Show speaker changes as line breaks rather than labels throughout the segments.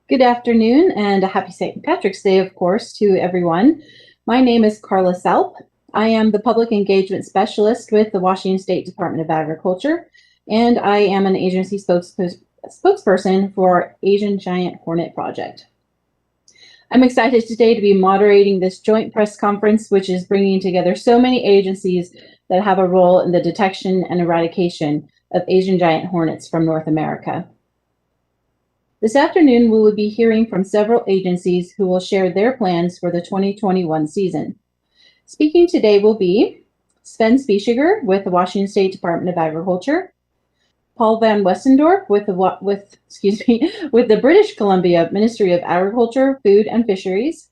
Good afternoon and a happy St. Patrick's Day, of course, to everyone. My name is Carla Salp. I am the Public Engagement Specialist with the Washington State Department of Agriculture, and I am an agency spokesperson for Asian Giant Hornet Project. I'm excited today to be moderating this joint press conference, which is bringing together so many agencies that have a role in the detection and eradication of Asian giant hornets from North America. This afternoon, we will be hearing from several agencies who will share their plans for the 2021 season. Speaking today will be Sven Spieschiger with the Washington State Department of Agriculture, Paul Van Westendorp with the British Columbia Ministry of Agriculture, Food and Fisheries,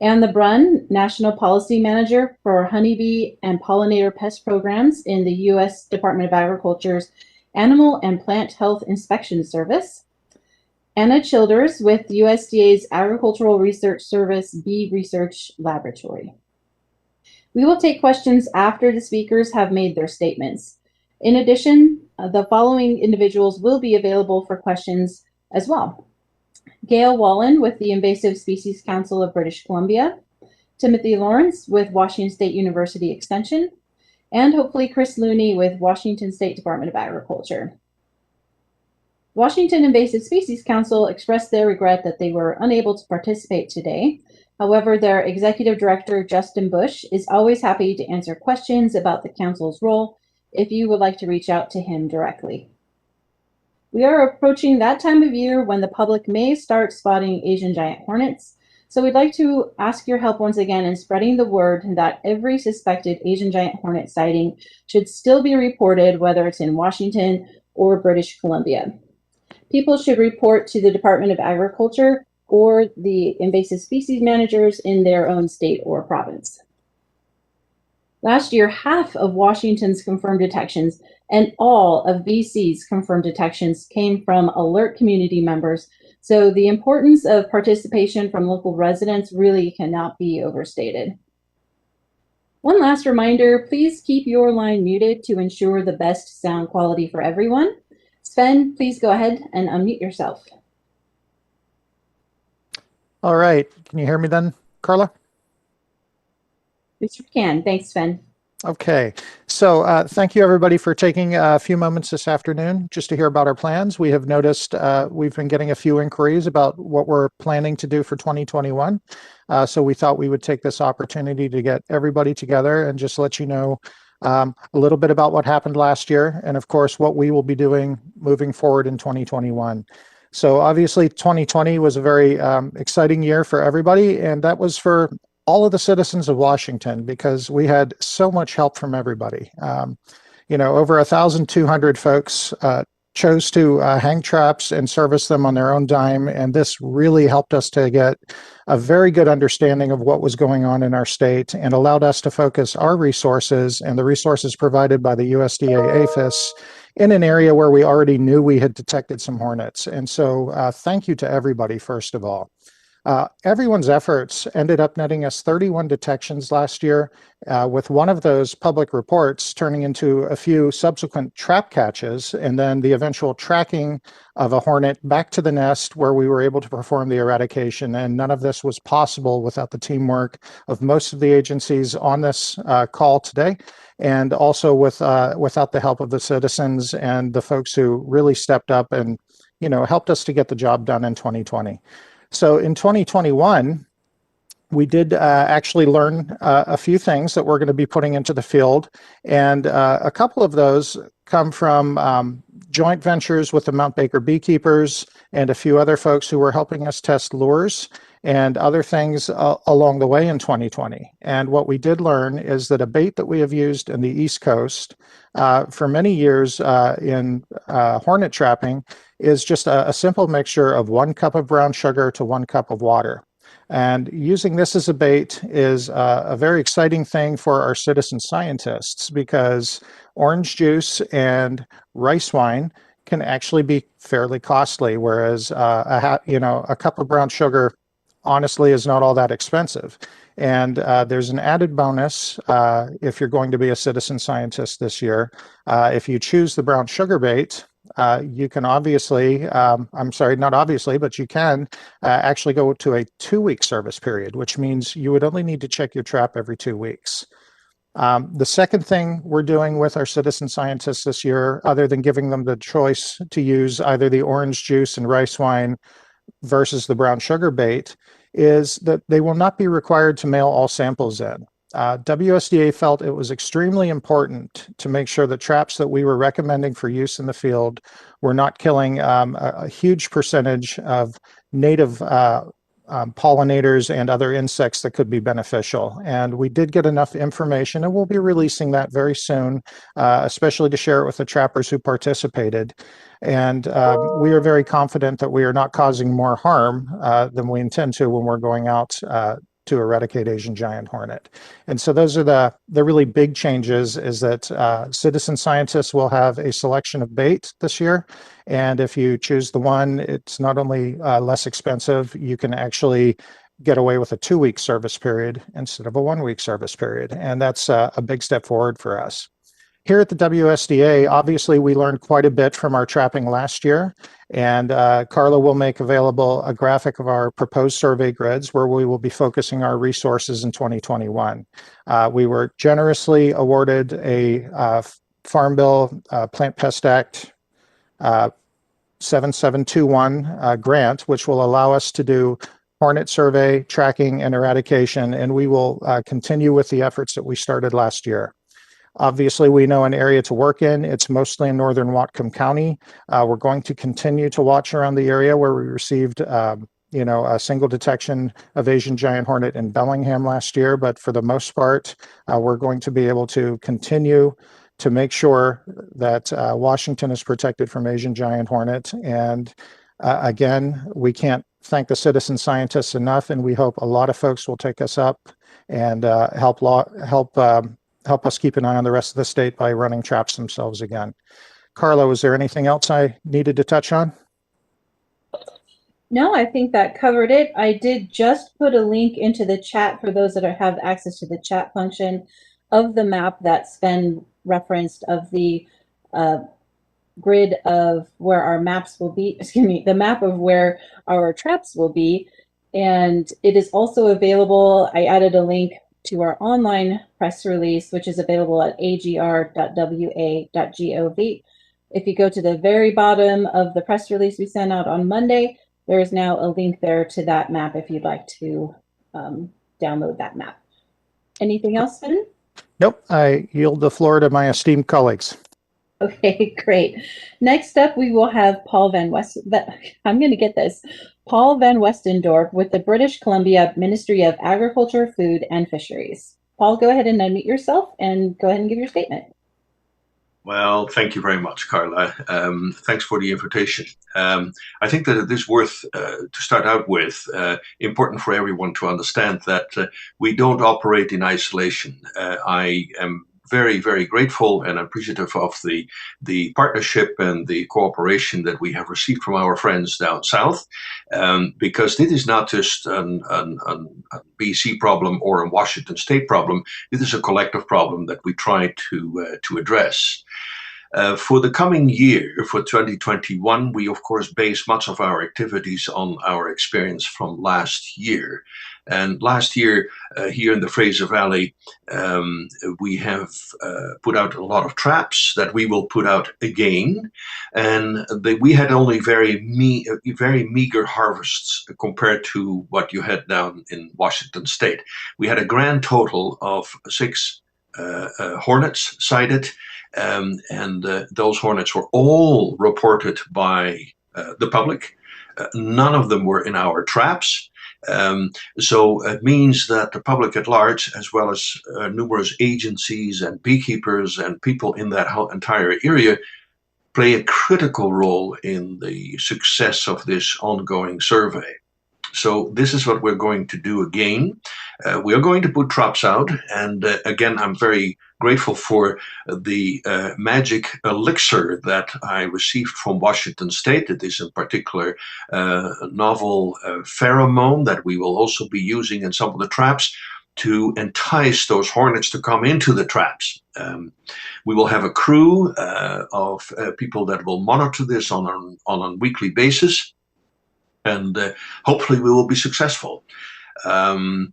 Anne LeBrun, National Policy Manager for Honeybee and Pollinator Pest Programs in the U.S. Department of Agriculture's Animal and Plant Health Inspection Service, Anna Childers with USDA's Agricultural Research Service Bee Research Laboratory. We will take questions after the speakers have made their statements. In addition, the following individuals will be available for questions as well. Gail Wallen with the Invasive Species Council of British Columbia, Timothy Lawrence with Washington State University Extension, and hopefully Chris Looney with Washington State Department of Agriculture. Washington Invasive Species Council expressed their regret that they were unable to participate today. However, their executive director, Justin Bush, is always happy to answer questions about the council's role if you would like to reach out to him directly. We are approaching that time of year when the public may start spotting Asian giant hornets, so we'd like to ask your help once again in spreading the word that every suspected Asian giant hornet sighting should still be reported, whether it's in Washington or British Columbia. People should report to the Department of Agriculture or the invasive species managers in their own state or province. Last year, half of Washington's confirmed detections and all of BC's confirmed detections came from alert community members, so the importance of participation from local residents really cannot be overstated. One last reminder, please keep your line muted to ensure the best sound quality for everyone. Sven, please go ahead and unmute yourself.
All right. Can you hear me then, Carla?
Yes, you can. Thanks, Sven.
Okay. So thank you, everybody, for taking a few moments this afternoon just to hear about our plans. We have noticed we've been getting a few inquiries about what we're planning to do for 2021. So we thought we would take this opportunity to get everybody together and just let you know a little bit about what happened last year, and of course, what we will be doing moving forward in 2021. So obviously, 2020 was a very exciting year for everybody, and that was for all of the citizens of Washington because we had so much help from everybody. Over 1,200 folks chose to hang traps and service them on their own dime, and this really helped us to get a very good understanding of what was going on in our state and allowed us to focus our resources and the resources provided by the USDA APHIS in an area where we already knew we had detected some hornets. And so thank you to everybody, first of all. Everyone's efforts ended up netting us 31 detections last year, with one of those public reports turning into a few subsequent trap catches, and then the eventual tracking of a hornet back to the nest where we were able to perform the eradication. And none of this was possible without the teamwork of most of the agencies on this call today, and also without the help of the citizens and the folks who really stepped up and helped us to get the job done in 2020. So in 2021, we did actually learn a few things that we're going to be putting into the field. And a couple of those come from joint ventures with the Mount Baker beekeepers and a few other folks who were helping us test lures and other things along the way in 2020. And what we did learn is that a bait that we have used in the East Coast for many years in hornet trapping is just a simple mixture of 1 cup of brown sugar to 1 cup of water. And using this as a bait is a very exciting thing for our citizen scientists because orange juice and rice wine can actually be fairly costly, whereas a cup of brown sugar honestly is not all that expensive. And there's an added bonus if you're going to be a citizen scientist this year. If you choose the brown sugar bait, you can obviously, I'm sorry, not obviously, but you can actually go to a 2-week service period, which means you would only need to check your trap every 2 weeks. The second thing we're doing with our citizen scientists this year, other than giving them the choice to use either the orange juice and rice wine versus the brown sugar bait, is that they will not be required to mail all samples in. WSDA felt it was extremely important to make sure the traps that we were recommending for use in the field were not killing a huge percentage of native pollinators and other insects that could be beneficial. And we did get enough information, and we'll be releasing that very soon, especially to share it with the trappers who participated. And we are very confident that we are not causing more harm than we intend to when we're going out to eradicate Asian giant hornet. And so those are the really big changes, is that citizen scientists will have a selection of bait this year. And if you choose the one, it's not only less expensive, you can actually get away with a 2-week service period instead of a 1-week service period. And that's a big step forward for us. Here at the WSDA, obviously, we learned quite a bit from our trapping last year, and Carla will make available a graphic of our proposed survey grids where we will be focusing our resources in 2021. We were generously awarded a Farm Bill Plant Pest Act 7721 grant, which will allow us to do hornet survey, tracking, and eradication, and we will continue with the efforts that we started last year. Obviously, we know an area to work in. It's mostly in northern Whatcom County. We're going to continue to watch around the area where we received a single detection of Asian giant hornet in Bellingham last year. But for the most part, we're going to be able to continue to make sure that Washington is protected from Asian giant hornet. And again, we can't thank the citizen scientists enough, and we hope a lot of folks will take us up and help us keep an eye on the rest of the state by running traps themselves again. Carla, was there anything else I needed to touch on?
No, I think that covered it. I did just put a link into the chat for those that have access to the chat function of the map that Sven referenced, of the grid of where our maps will be, excuse me, the map of where our traps will be. And it is also available. I added a link to our online press release, which is available at agr.wa.gov. If you go to the very bottom of the press release we sent out on Monday, there is now a link there to that map if you'd like to download that map. Anything else, Sven?
Nope, I yield the floor to my esteemed colleagues.
Okay, great. Next up, we will have Paul Van Westendorp with the British Columbia Ministry of Agriculture, Food, and Fisheries. Paul, go ahead and unmute yourself and go ahead and give your statement.
Well, thank you very much, Carla. Thanks for the invitation. I think that it is worth, to start out with, important for everyone to understand that we don't operate in isolation. I am very, very grateful and appreciative of the partnership and the cooperation that we have received from our friends down south, because this is not just a BC problem or a Washington State problem. It is a collective problem that we try to address. For the coming year, for 2021, we of course base much of our activities on our experience from last year. And last year, here in the Fraser Valley, we have put out a lot of traps that we will put out again. And we had only very meager harvests compared to what you had down in Washington State. We had a grand total of 6 hornets sighted. And those hornets were all reported by the public. None of them were in our traps. So it means that the public at large, as well as numerous agencies and beekeepers and people in that whole entire area, play a critical role in the success of this ongoing survey. So this is what we're going to do again. We are going to put traps out. And again, I'm very grateful for the magic elixir that I received from Washington State. It is in particular novel pheromone that we will also be using in some of the traps to entice those hornets to come into the traps. We will have a crew of people that will monitor this on a weekly basis, and hopefully we will be successful. And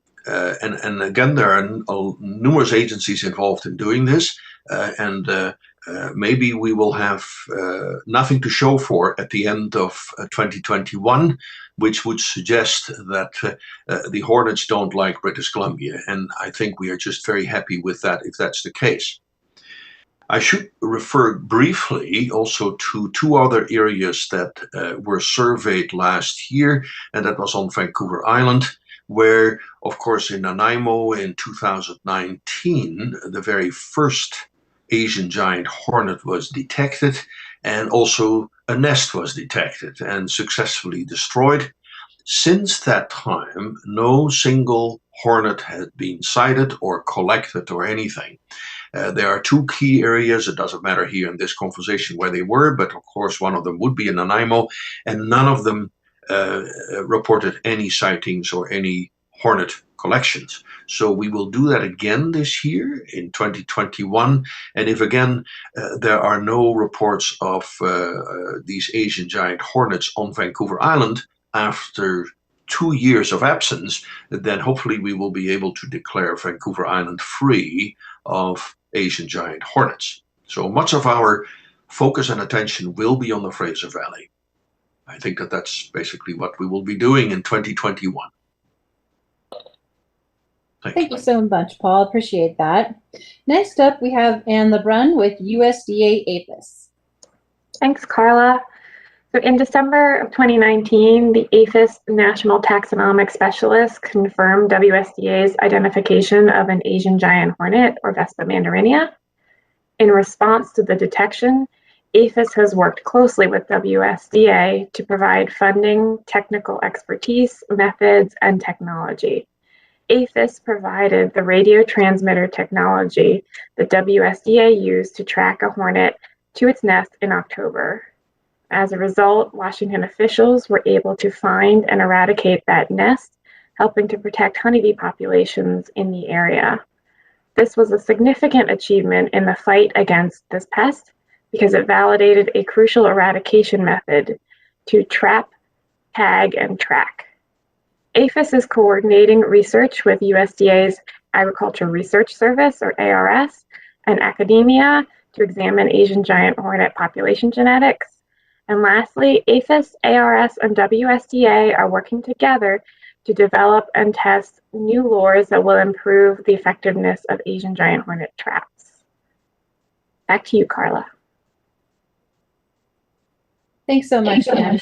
again, there are numerous agencies involved in doing this, and maybe we will have nothing to show for at the end of 2021, which would suggest that the hornets don't like British Columbia. And I think we are just very happy with that if that's the case. I should refer briefly also to two other areas that were surveyed last year, and that was on Vancouver Island, where, of course, in Nanaimo in 2019, the very first Asian giant hornet was detected, and also a nest was detected and successfully destroyed. Since that time, no single hornet had been sighted or collected or anything. There are two key areas. It doesn't matter here in this conversation where they were, but of course one of them would be in Nanaimo, and none of them reported any sightings or any hornet collections. So we will do that again this year in 2021. And if again there are no reports of these Asian giant hornets on Vancouver Island after 2 years of absence, then hopefully we will be able to declare Vancouver Island free of Asian giant hornets. So much of our focus and attention will be on the Fraser Valley. I think that that's basically what we will be doing in 2021.
Thank you so much, Paul. Appreciate that. Next up, we have Anne LeBrun with USDA APHIS.
Thanks, Carla. So in December of 2019, the APHIS National Taxonomic Specialist confirmed WSDA's identification of an Asian giant hornet, or Vespa mandarinia. In response to the detection, APHIS has worked closely with WSDA to provide funding, technical expertise, methods, and technology. APHIS provided the radio transmitter technology that WSDA used to track a hornet to its nest in October. As a result, Washington officials were able to find and eradicate that nest, helping to protect honeybee populations in the area. This was a significant achievement in the fight against this pest because it validated a crucial eradication method to trap, tag, and track. APHIS is coordinating research with USDA's Agriculture Research Service, or ARS, and academia to examine Asian giant hornet population genetics. And lastly, APHIS, ARS, and WSDA are working together to develop and test new lures that will improve the effectiveness of Asian giant hornet traps. Back to you, Carla.
Thanks so much, Anne.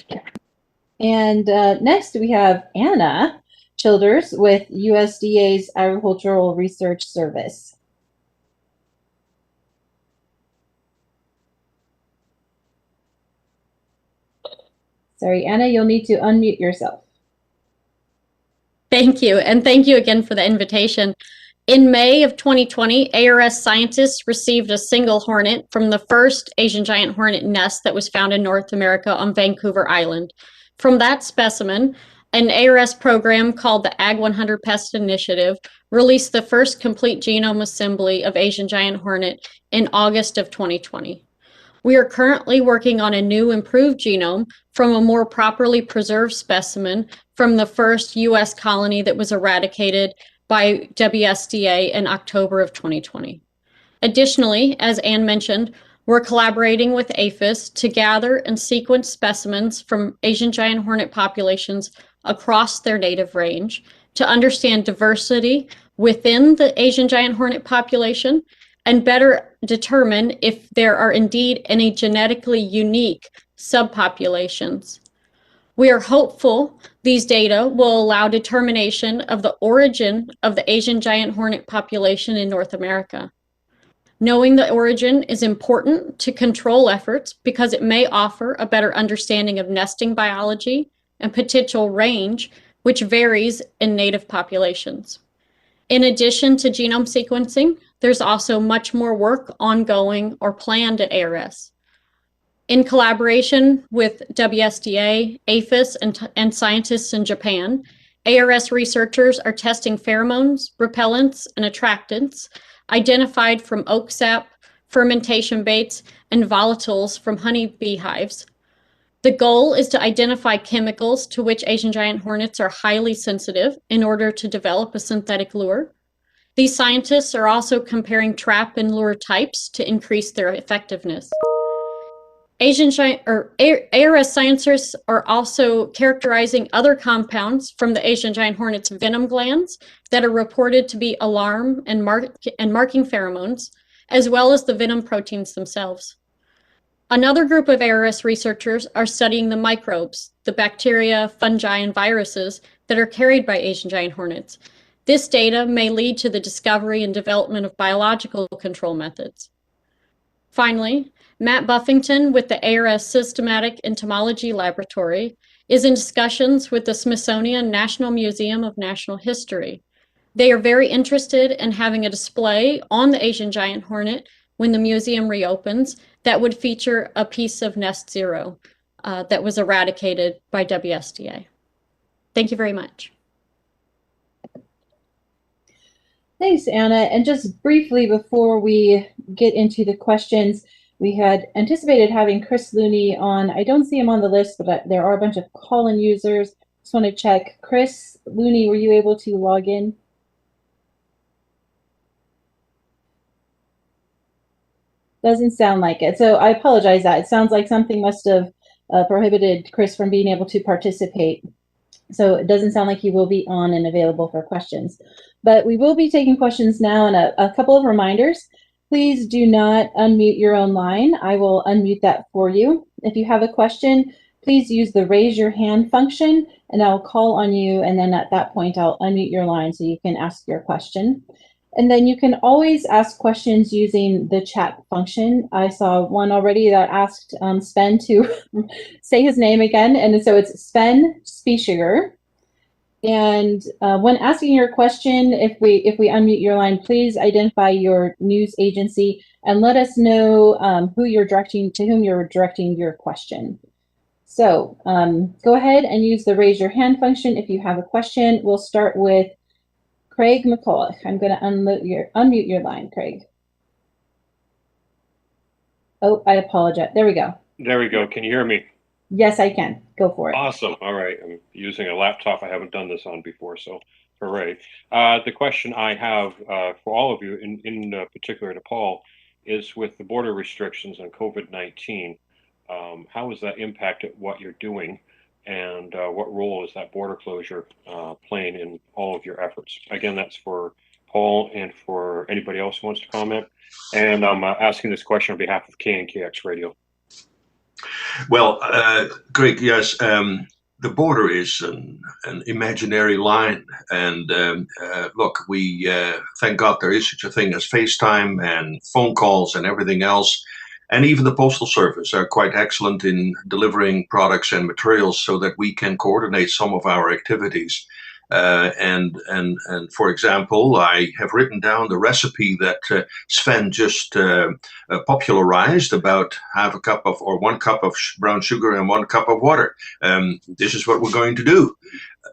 And next we have Anna Childers with USDA's Agricultural Research Service. Sorry, Anna, you'll need to unmute yourself.
Thank you, and thank you again for the invitation. In May of 2020, ARS scientists received a single hornet from the first Asian giant hornet nest that was found in North America on Vancouver Island. From that specimen, an ARS program called the Ag 100 Pest Initiative released the first complete genome assembly of Asian giant hornet in August of 2020. We are currently working on a new improved genome from a more properly preserved specimen from the first U.S. colony that was eradicated by WSDA in October of 2020. Additionally, as Anne mentioned, we're collaborating with APHIS to gather and sequence specimens from Asian giant hornet populations across their native range to understand diversity within the Asian giant hornet population and better determine if there are indeed any genetically unique subpopulations. We are hopeful these data will allow determination of the origin of the Asian giant hornet population in North America. Knowing the origin is important to control efforts because it may offer a better understanding of nesting biology and potential range, which varies in native populations. In addition to genome sequencing, there's also much more work ongoing or planned at ARS. In collaboration with WSDA, APHIS, and scientists in Japan, ARS researchers are testing pheromones, repellents, and attractants identified from oak sap, fermentation baits, and volatiles from honeybee hives. The goal is to identify chemicals to which Asian giant hornets are highly sensitive in order to develop a synthetic lure. These scientists are also comparing trap and lure types to increase their effectiveness. ARS scientists are also characterizing other compounds from the Asian giant hornet's venom glands that are reported to be alarm and marking pheromones, as well as the venom proteins themselves. Another group of ARS researchers are studying the microbes, the bacteria, fungi, and viruses that are carried by Asian giant hornets. This data may lead to the discovery and development of biological control methods. Finally, Matt Buffington with the ARS Systematic Entomology Laboratory is in discussions with the Smithsonian National Museum of Natural History. They are very interested in having a display on the Asian giant hornet when the museum reopens that would feature a piece of Nest Zero that was eradicated by WSDA. Thank you very much.
Thanks, Anna. And just briefly before we get into the questions, we had anticipated having Chris Looney on. I don't see him on the list, but there are a bunch of call-in users. Just want to check. Chris Looney, were you able to log in? Doesn't sound like it. So I apologize that. It sounds like something must have prohibited Chris from being able to participate. So it doesn't sound like he will be on and available for questions. But we will be taking questions now, and a couple of reminders. Please do not unmute your own line. I will unmute that for you. If you have a question, please use the raise your hand function, and I'll call on you, and then at that point I'll unmute your line so you can ask your question. And then you can always ask questions using the chat function. I saw one already that asked Sven to say his name again, and so it's Sven Spieschiger. And when asking your question, if we unmute your line, please identify your news agency and let us know whom you're directing your question. So go ahead and use the raise your hand function if you have a question. We'll start with Craig McCulloch. I'm going to unmute your line, Craig. Oh, I apologize. There we go.
There we go. Can you hear me?
Yes, I can. Go for it.
Awesome. All right. I'm using a laptop I haven't done this on before, so hooray. The question I have for all of you, in particular to Paul, is with the border restrictions on COVID-19. How has that impacted what you're doing, and what role is that border closure playing in all of your efforts? Again, that's for Paul and for anybody else who wants to comment. And I'm asking this question on behalf of KNKX Radio.
Well, Greg, yes, the border is an imaginary line. And look, we thank God there is such a thing as FaceTime and phone calls and everything else. And even the Postal Service are quite excellent in delivering products and materials so that we can coordinate some of our activities. And for example, I have written down the recipe that Sven just popularized about half a cup of or 1 cup of brown sugar and 1 cup of water. This is what we're going to do.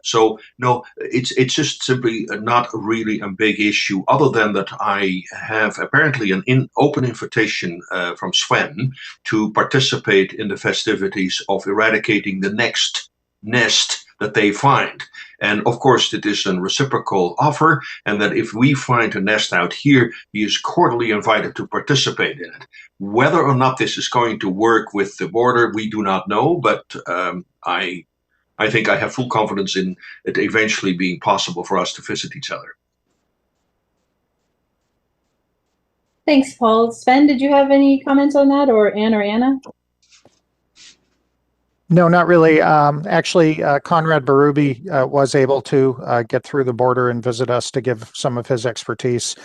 So no, it's just simply not really a big issue, other than that I have apparently an open invitation from Sven to participate in the festivities of eradicating the next nest that they find. And of course, it is a reciprocal offer, and that if we find a nest out here, he is cordially invited to participate in it. Whether or not this is going to work with the border, we do not know, but I think I have full confidence in it eventually being possible for us to visit each other.
Thanks, Paul. Sven, did you have any comments on that, or Ann or Anna?
No, not really. Actually, Conrad Berube was able to get through the border and visit us to give some of his expertise.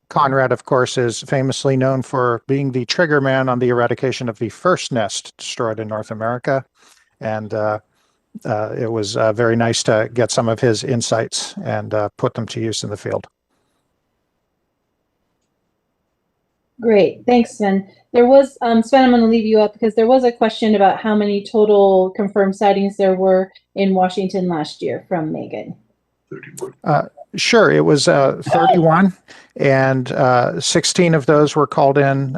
Conrad, of course, is famously known for being the trigger man on the eradication of the first nest destroyed in North America. And it was very nice to get some of his insights and put them to use in the field.
Great, thanks, Sven. There was, Sven, I'm going to leave you up because there was a question about how many total confirmed sightings there were in Washington last year from Megan.
Sure. It was 31, and 16 of those were called in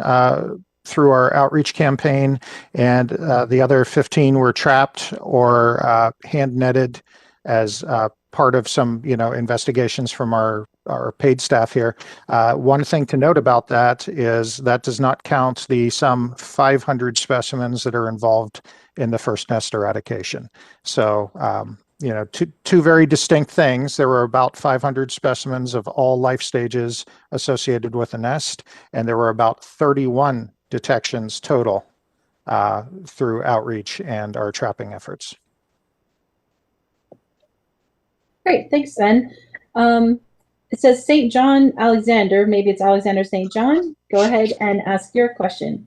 through our outreach campaign, and the other 15 were trapped or hand netted as part of some, investigations from our paid staff here. One thing to note about that is that does not count the some 500 specimens that are involved in the first nest eradication. So, two very distinct things. There were about 500 specimens of all life stages associated with the nest, and there were about 31 detections total through outreach and our trapping efforts.
Great, thanks, Sven. It says St. John Alexander, maybe it's Alexander St. John. Go ahead and ask your question.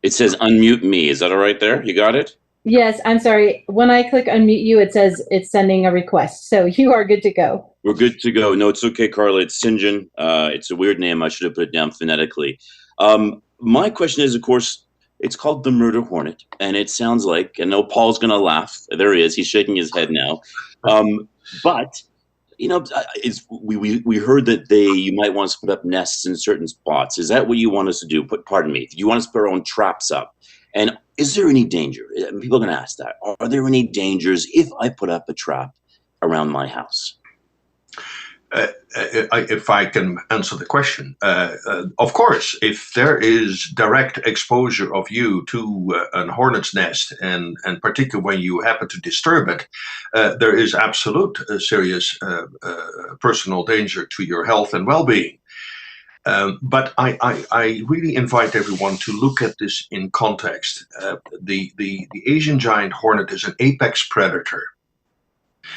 It says unmute me. Is that all right there? You got it?
Yes, I'm sorry. When I click unmute you, it says it's sending a request. So you are good to go.
We're good to go. No, it's okay, Carla. It's St. John. It's a weird name. I should have put it down phonetically. My question is, of course, it's called the murder hornet. And it sounds like, I know Paul's going to laugh. There he is. He's shaking his head now. But we heard that you might want us to put up nests in certain spots. Is that what you want us to do? Pardon me. You want us to put our own traps up? And is there any danger? People are going to ask that. Are there any dangers if I put up a trap around my house?
If I can answer the question, of course, if there is direct exposure of you to an hornet's nest, and particularly when you happen to disturb it, there is absolute serious personal danger to your health and well-being. But I really invite everyone to look at this in context. The Asian giant hornet is an apex predator.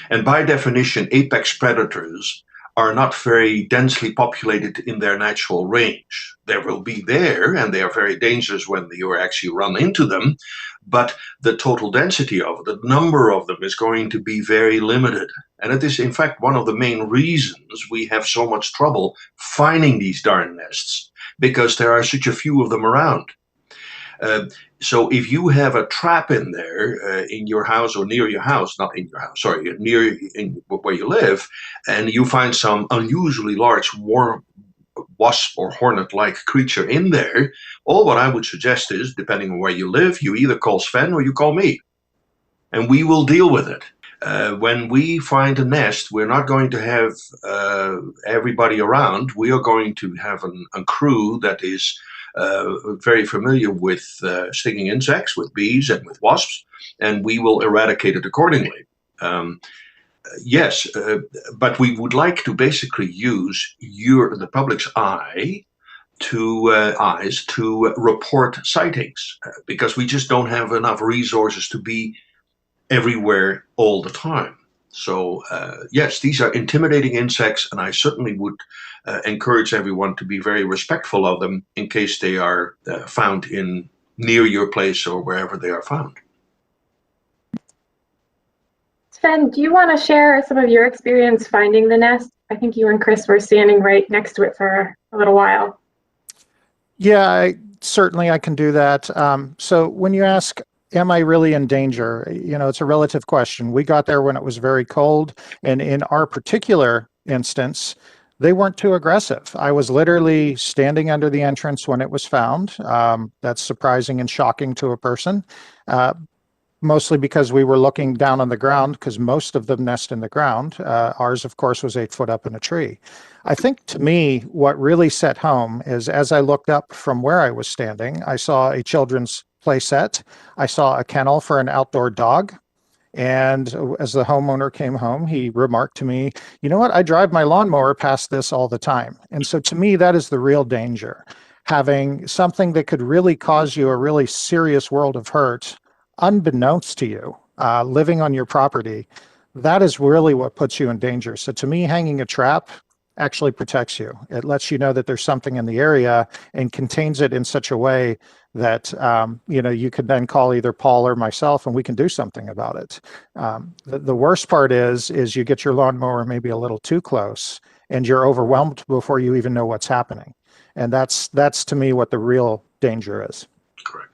And by definition, apex predators are not very densely populated in their natural range. They will be there, and they are very dangerous when you actually run into them, but the total density of it, the number of them, is going to be very limited. And it is, in fact, one of the main reasons we have so much trouble finding these darn nests, because there are such a few of them around. So if you have a trap in there in your house or near your house, not in your house, sorry, near where you live, and you find some unusually large wasp or hornet-like creature in there, all what I would suggest is, depending on where you live, you either call Sven or you call me, and we will deal with it. When we find a nest, we're not going to have everybody around. We are going to have a crew that is very familiar with stinging insects, with bees and with wasps, and we will eradicate it accordingly. Yes, but we would like to basically use the public's eyes to report sightings, because we just don't have enough resources to be everywhere all the time. So yes, these are intimidating insects, and I certainly would encourage everyone to be very respectful of them in case they are found near your place or wherever they are found.
Sven, do you want to share some of your experience finding the nest? I think you and Chris were standing right next to it for a little while.
Yeah, certainly I can do that. So when you ask, am I really in danger? It's a relative question. We got there when it was very cold, and in our particular instance, they weren't too aggressive. I was literally standing under the entrance when it was found. That's surprising and shocking to a person, mostly because we were looking down on the ground, because most of them nest in the ground. Ours, of course, was 8 foot up in a tree. I think, to me, what really set home is, as I looked up from where I was standing, I saw a children's play set. I saw a kennel for an outdoor dog. And as the homeowner came home, he remarked to me, you know what, I drive my lawnmower past this all the time. And so to me, that is the real danger. Having something that could really cause you a really serious world of hurt, unbeknownst to you, living on your property, that is really what puts you in danger. So to me, hanging a trap actually protects you. It lets you know that there's something in the area and contains it in such a way that you could then call either Paul or myself, and we can do something about it. The worst part is you get your lawnmower maybe a little too close, and you're overwhelmed before you even know what's happening. And that's to me what the real danger is.
Correct.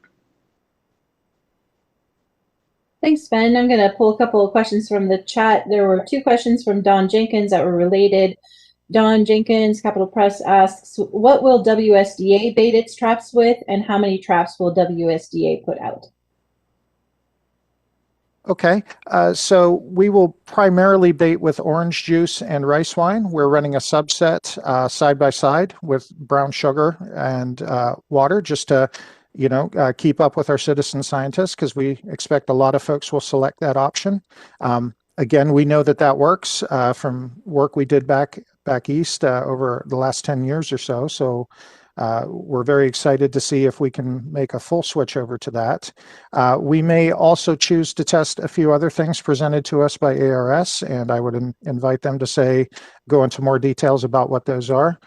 Thanks, Ben. I'm going to pull a couple of questions from the chat. There were 2 questions from Don Jenkins that were related. Don Jenkins, Capital Press, asks, what will WSDA bait its traps with, and how many traps will WSDA put out?
Okay, so we will primarily bait with orange juice and rice wine. We're running a subset side by side with brown sugar and water, just to keep up with our citizen scientists, because we expect a lot of folks will select that option. Again, we know that works from work we did back east over the last 10 years or so. So we're very excited to see if we can make a full switch over to that. We may also choose to test a few other things presented to us by ARS, and I would invite them to go into more details about what those are.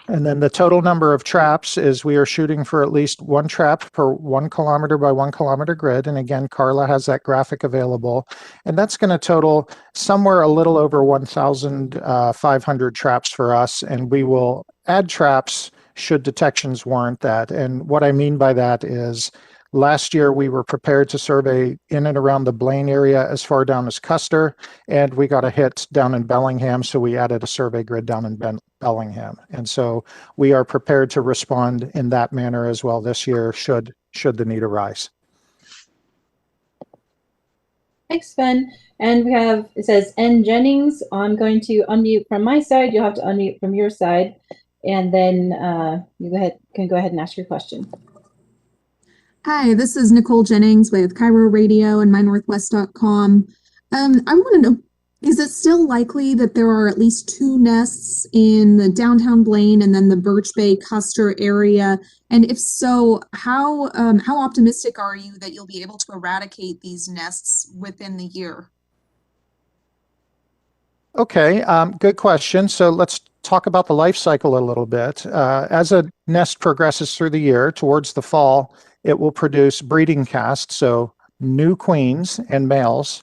And then the total number of traps is we are shooting for at least 1 trap per 1 kilometer by 1 kilometer grid. And again, Carla has that graphic available. And that's going to total somewhere a little over 1,500 traps for us. And we will add traps should detections warrant that. And what I mean by that is last year we were prepared to survey in and around the Blaine area as far down as Custer, and we got a hit down in Bellingham, so we added a survey grid down in Bellingham. And so we are prepared to respond in that manner as well this year should the need arise.
Thanks, Ben. And it says N. Jennings. I'm going to unmute from my side. You'll have to unmute from your side. And then you can go ahead and ask your question.
Hi, this is Nicole Jennings with Cairo Radio and MyNorthwest.com. I want to know, is it still likely that there are at least 2 nests in the downtown Blaine and then the Birch Bay Custer area? And if so, how optimistic are you that you'll be able to eradicate these nests within the year?
Okay, good question. So let's talk about the life cycle a little bit. As a nest progresses through the year, towards the fall, it will produce breeding casts, so new queens and males.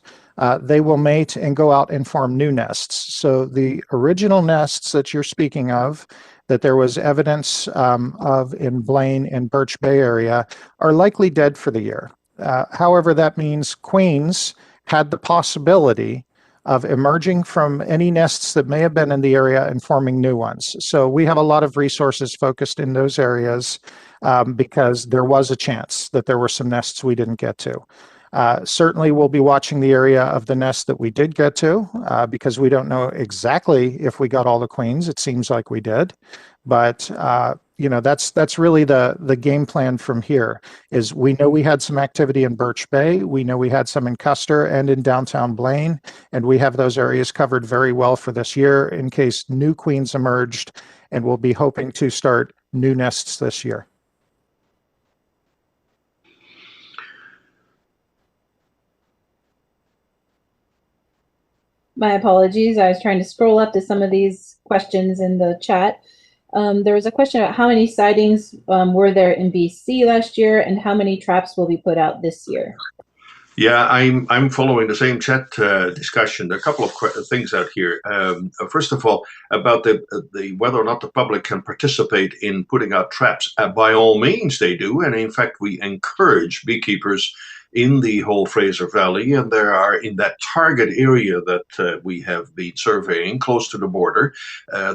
They will mate and go out and form new nests. So the original nests that you're speaking of, that there was evidence of in Blaine and Birch Bay area, are likely dead for the year. However, that means queens had the possibility of emerging from any nests that may have been in the area and forming new ones. So we have a lot of resources focused in those areas because there was a chance that there were some nests we didn't get to. Certainly we'll be watching the area of the nest that we did get to because we don't know exactly if we got all the queens. It seems like we did, but that's really the game plan from here. Is we know we had some activity in Birch Bay, we know we had some in Custer and in downtown Blaine, and we have those areas covered very well for this year in case new queens emerged, and we'll be hoping to start new nests this year.
My apologies. I was trying to scroll up to some of these questions in the chat. There was a question about how many sightings were there in BC last year, and how many traps will be put out this year?
Yeah, I'm following the same chat discussion. There are a couple of things out here. First of all, about the whether or not the public can participate in putting out traps. By all means, they do, and in fact, we encourage beekeepers in the whole Fraser Valley, and there are in that target area that we have been surveying close to the border,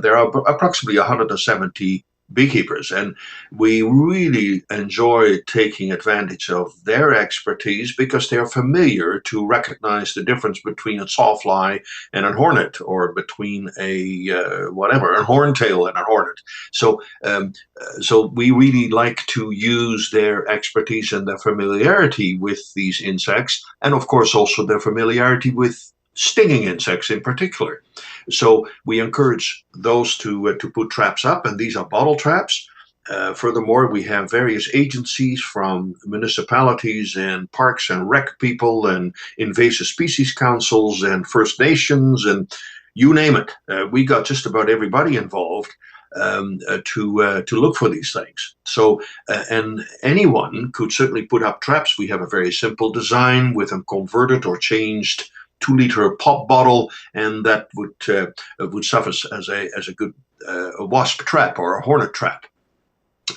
there are approximately 170 beekeepers, and we really enjoy taking advantage of their expertise because they are familiar to recognize the difference between a sawfly and a hornet, or between a horntail and a hornet. So we really like to use their expertise and their familiarity with these insects, and of course also their familiarity with stinging insects in particular. So we encourage those to put traps up, and these are bottle traps. Furthermore, we have various agencies from municipalities and parks and rec people and invasive species councils and First Nations and you name it. We got just about everybody involved to look for these things. So, and anyone could certainly put up traps. We have a very simple design with a converted or changed 2-liter pop bottle, and that would suffice as a good wasp trap or a hornet trap.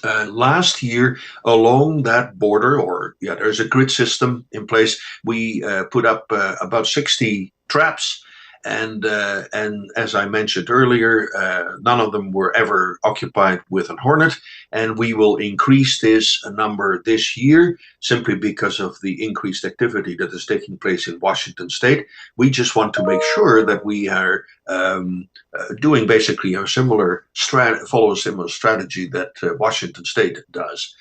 Last year, along that border, there's a grid system in place. We put up about 60 traps, and as I mentioned earlier, none of them were ever occupied with a hornet. And we will increase this number this year simply because of the increased activity that is taking place in Washington State. We just want to make sure that we are doing basically a similar follow a similar strategy that Washington State does.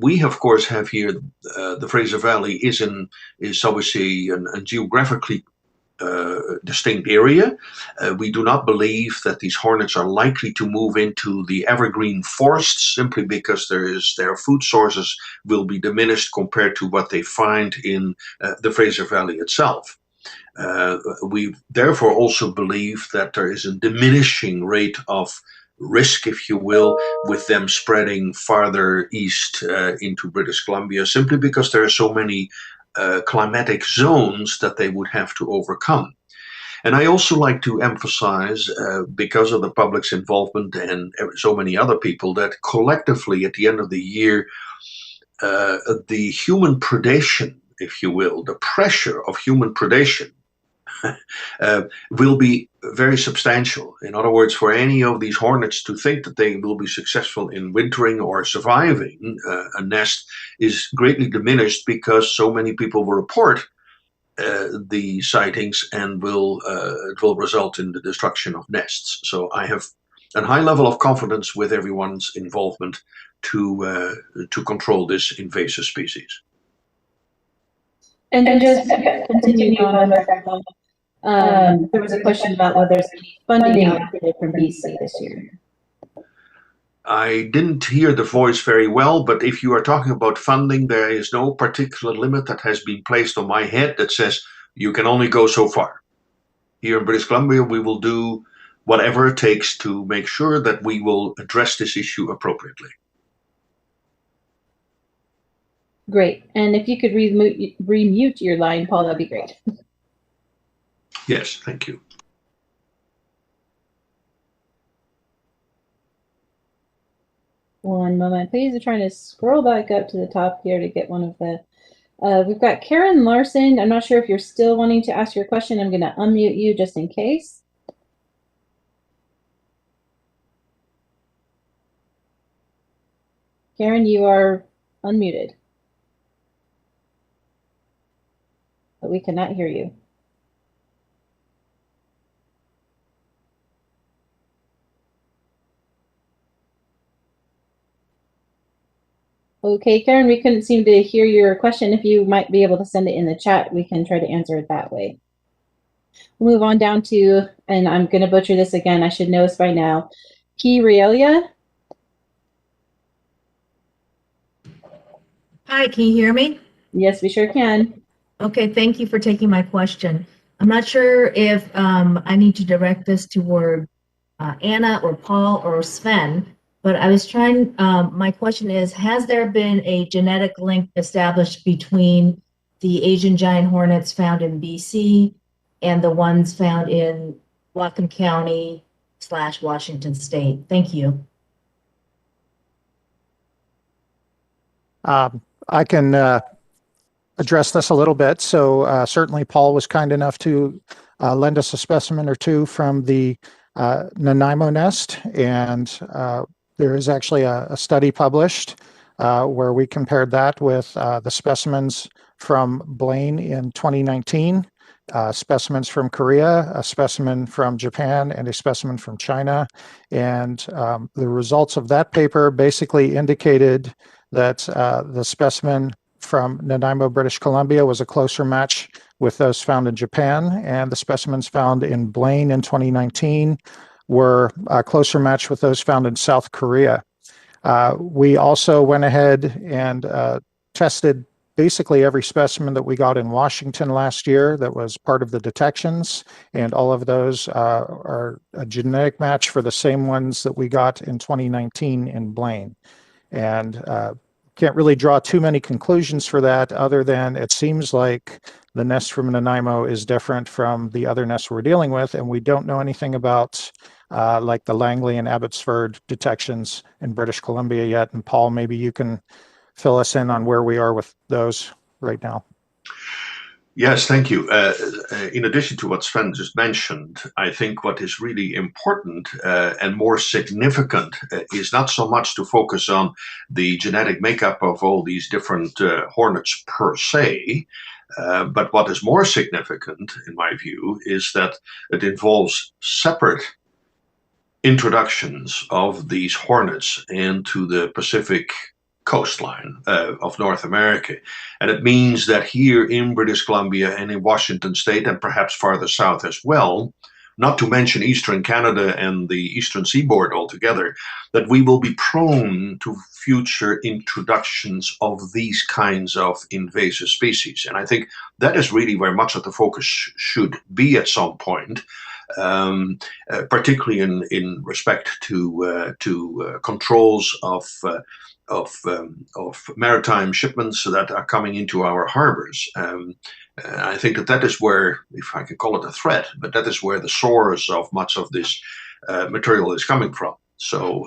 We of course have here the Fraser Valley is obviously a geographically distinct area. We do not believe that these hornets are likely to move into the evergreen forests simply because their food sources will be diminished compared to what they find in the Fraser Valley itself. We therefore also believe that there is a diminishing rate of risk, if you will, with them spreading farther east into British Columbia, simply because there are so many climatic zones that they would have to overcome. And I also like to emphasize, because of the public's involvement and so many other people, that collectively at the end of the year, the human predation, if you will, the pressure of human predation will be very substantial. In other words, for any of these hornets to think that they will be successful in wintering or surviving a nest is greatly diminished because so many people will report the sightings, and it will result in the destruction of nests. So I have a high level of confidence with everyone's involvement to control this invasive species.
And just continuing on, there was a question about whether there's any funding allocated from BC this year.
I didn't hear the voice very well, but if you are talking about funding, there is no particular limit that has been placed on my head that says you can only go so far. Here in British Columbia, we will do whatever it takes to make sure that we will address this issue appropriately.
Great. And if you could remute your line, Paul, that'd be great.
Yes, thank you.
One moment, please. I'm trying to scroll back up to the top here to get one of the. We've got Karen Larson. I'm not sure if you're still wanting to ask your question. I'm going to unmute you just in case. Karen, you are unmuted. But we cannot hear you. Okay, Karen, we couldn't seem to hear your question. If you might be able to send it in the chat, we can try to answer it that way. We'll move on down to, and I'm going to butcher this again, I should know this by now, Realia.
Hi, can you hear me?
Yes, we sure can.
Okay, thank you for taking my question. I'm not sure if I need to direct this toward Anna or Paul or Sven, but I was trying, my question is, has there been a genetic link established between the Asian giant hornets found in BC and the ones found in Whatcom County / Washington State? Thank you.
I can address this a little bit. So certainly Paul was kind enough to lend us a specimen or two from the Nanaimo nest, and there is actually a study published where we compared that with the specimens from Blaine in 2019, specimens from Korea, a specimen from Japan, and a specimen from China. And the results of that paper basically indicated that the specimen from Nanaimo, British Columbia was a closer match with those found in Japan, and the specimens found in Blaine in 2019 were a closer match with those found in South Korea. We also went ahead and tested basically every specimen that we got in Washington last year that was part of the detections, and all of those are a genetic match for the same ones that we got in 2019 in Blaine. And can't really draw too many conclusions for that, other than it seems like the nest from Nanaimo is different from the other nests we're dealing with, and we don't know anything about like the Langley and Abbotsford detections in British Columbia yet. And Paul, maybe you can fill us in on where we are with those right now.
Yes, thank you. In addition to what Sven just mentioned, I think what is really important and more significant is not so much to focus on the genetic makeup of all these different hornets per se, but what is more significant, in my view, is that it involves separate introductions of these hornets into the Pacific coastline of North America. And it means that here in British Columbia and in Washington state, and perhaps farther south as well, not to mention eastern Canada and the eastern seaboard altogether, that we will be prone to future introductions of these kinds of invasive species. And I think that is really where much of the focus should be at some point. Particularly in respect to controls of maritime shipments that are coming into our harbors. I think that is where, if I can call it a threat, but that is where the source of much of this material is coming from. So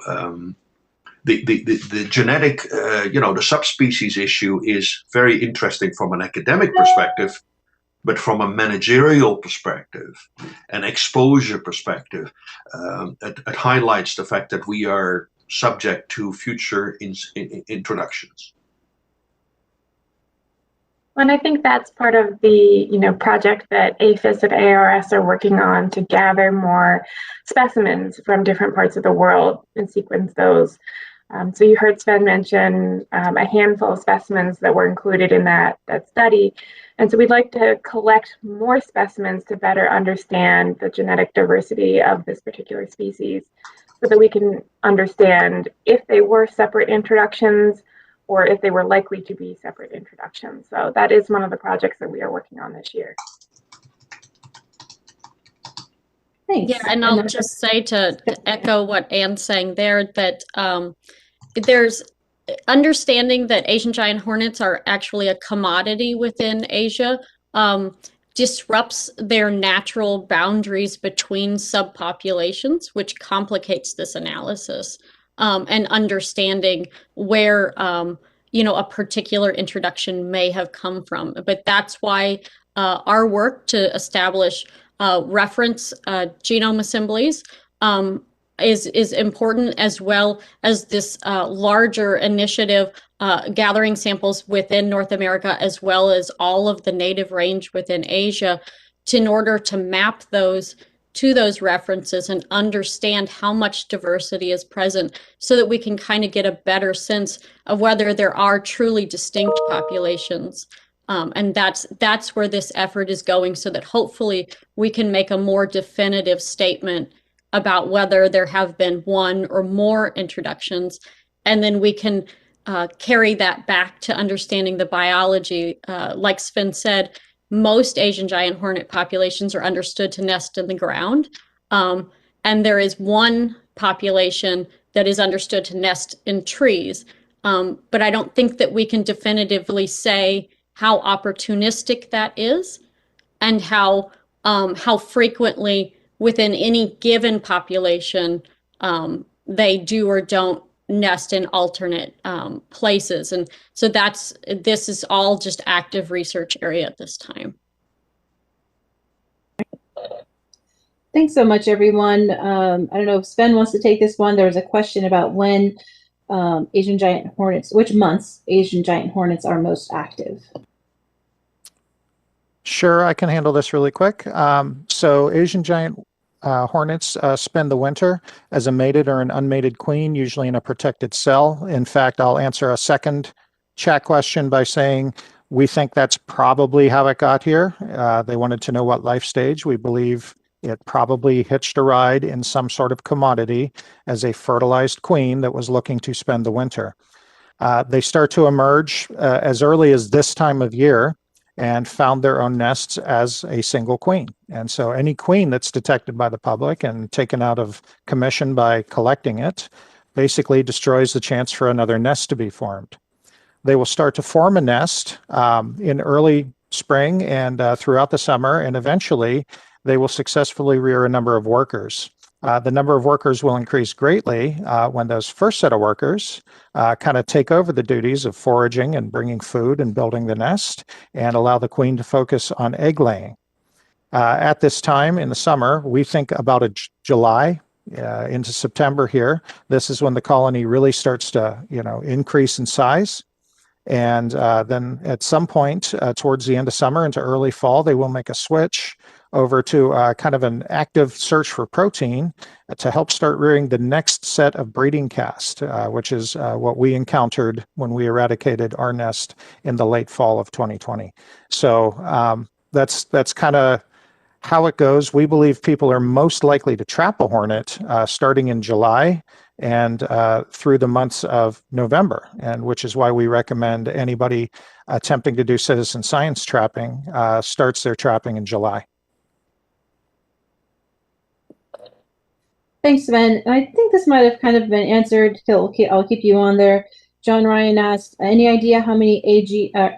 the genetic, the subspecies issue is very interesting from an academic perspective, but from a managerial perspective and exposure perspective, it highlights the fact that we are subject to future introductions.
And I think that's part of the project that APHIS and ARS are working on to gather more specimens from different parts of the world and sequence those. So you heard Sven mention a handful of specimens that were included in that study. And so we'd like to collect more specimens to better understand the genetic diversity of this particular species so that we can understand if they were separate introductions or if they were likely to be separate introductions. So that is one of the projects that we are working on this year.
Thanks.
Yeah, and I'll just say to echo what Anne's saying there, that there's understanding that Asian giant hornets are actually a commodity within Asia disrupts their natural boundaries between subpopulations, which complicates this analysis and understanding where a particular introduction may have come from. But that's why our work to establish reference genome assemblies is important, as well as this larger initiative gathering samples within North America, as well as all of the native range within Asia, in order to map those to those references and understand how much diversity is present, so that we can kind of get a better sense of whether there are truly distinct populations. And that's where this effort is going, so that hopefully we can make a more definitive statement about whether there have been one or more introductions, and then we can carry that back to understanding the biology. Like Sven said, most Asian giant hornet populations are understood to nest in the ground, and there is one population that is understood to nest in trees. But I don't think that we can definitively say how opportunistic that is, and how frequently within any given population they do or don't nest in alternate places. And so this is all just active research area at this time.
Thanks so much, everyone. I don't know if Sven wants to take this one. There was a question about when Asian giant hornets, which months Asian giant hornets are most active.
Sure, I can handle this really quick. So Asian giant hornets spend the winter as a mated or an unmated queen, usually in a protected cell. In fact, I'll answer a second chat question by saying we think that's probably how it got here. They wanted to know what life stage. We believe it probably hitched a ride in some sort of commodity as a fertilized queen that was looking to spend the winter. They start to emerge as early as this time of year, and found their own nests as a single queen. And so any queen that's detected by the public and taken out of commission by collecting it basically destroys the chance for another nest to be formed. They will start to form a nest in early spring and throughout the summer, and eventually they will successfully rear a number of workers. The number of workers will increase greatly when those first set of workers kind of take over the duties of foraging and bringing food and building the nest and allow the queen to focus on egg laying. At this time in the summer, we think about July into September here. This is when the colony really starts to, increase in size. And then at some point towards the end of summer into early fall, they will make a switch over to kind of an active search for protein to help start rearing the next set of breeding cast, which is what we encountered when we eradicated our nest in the late fall of 2020. So that's kind of how it goes. We believe people are most likely to trap a hornet starting in July and through the months of November, and which is why we recommend anybody attempting to do citizen science trapping starts their trapping in July.
Thanks, Sven. I think this might have kind of been answered. I'll keep you on there. John Ryan asked, any idea how many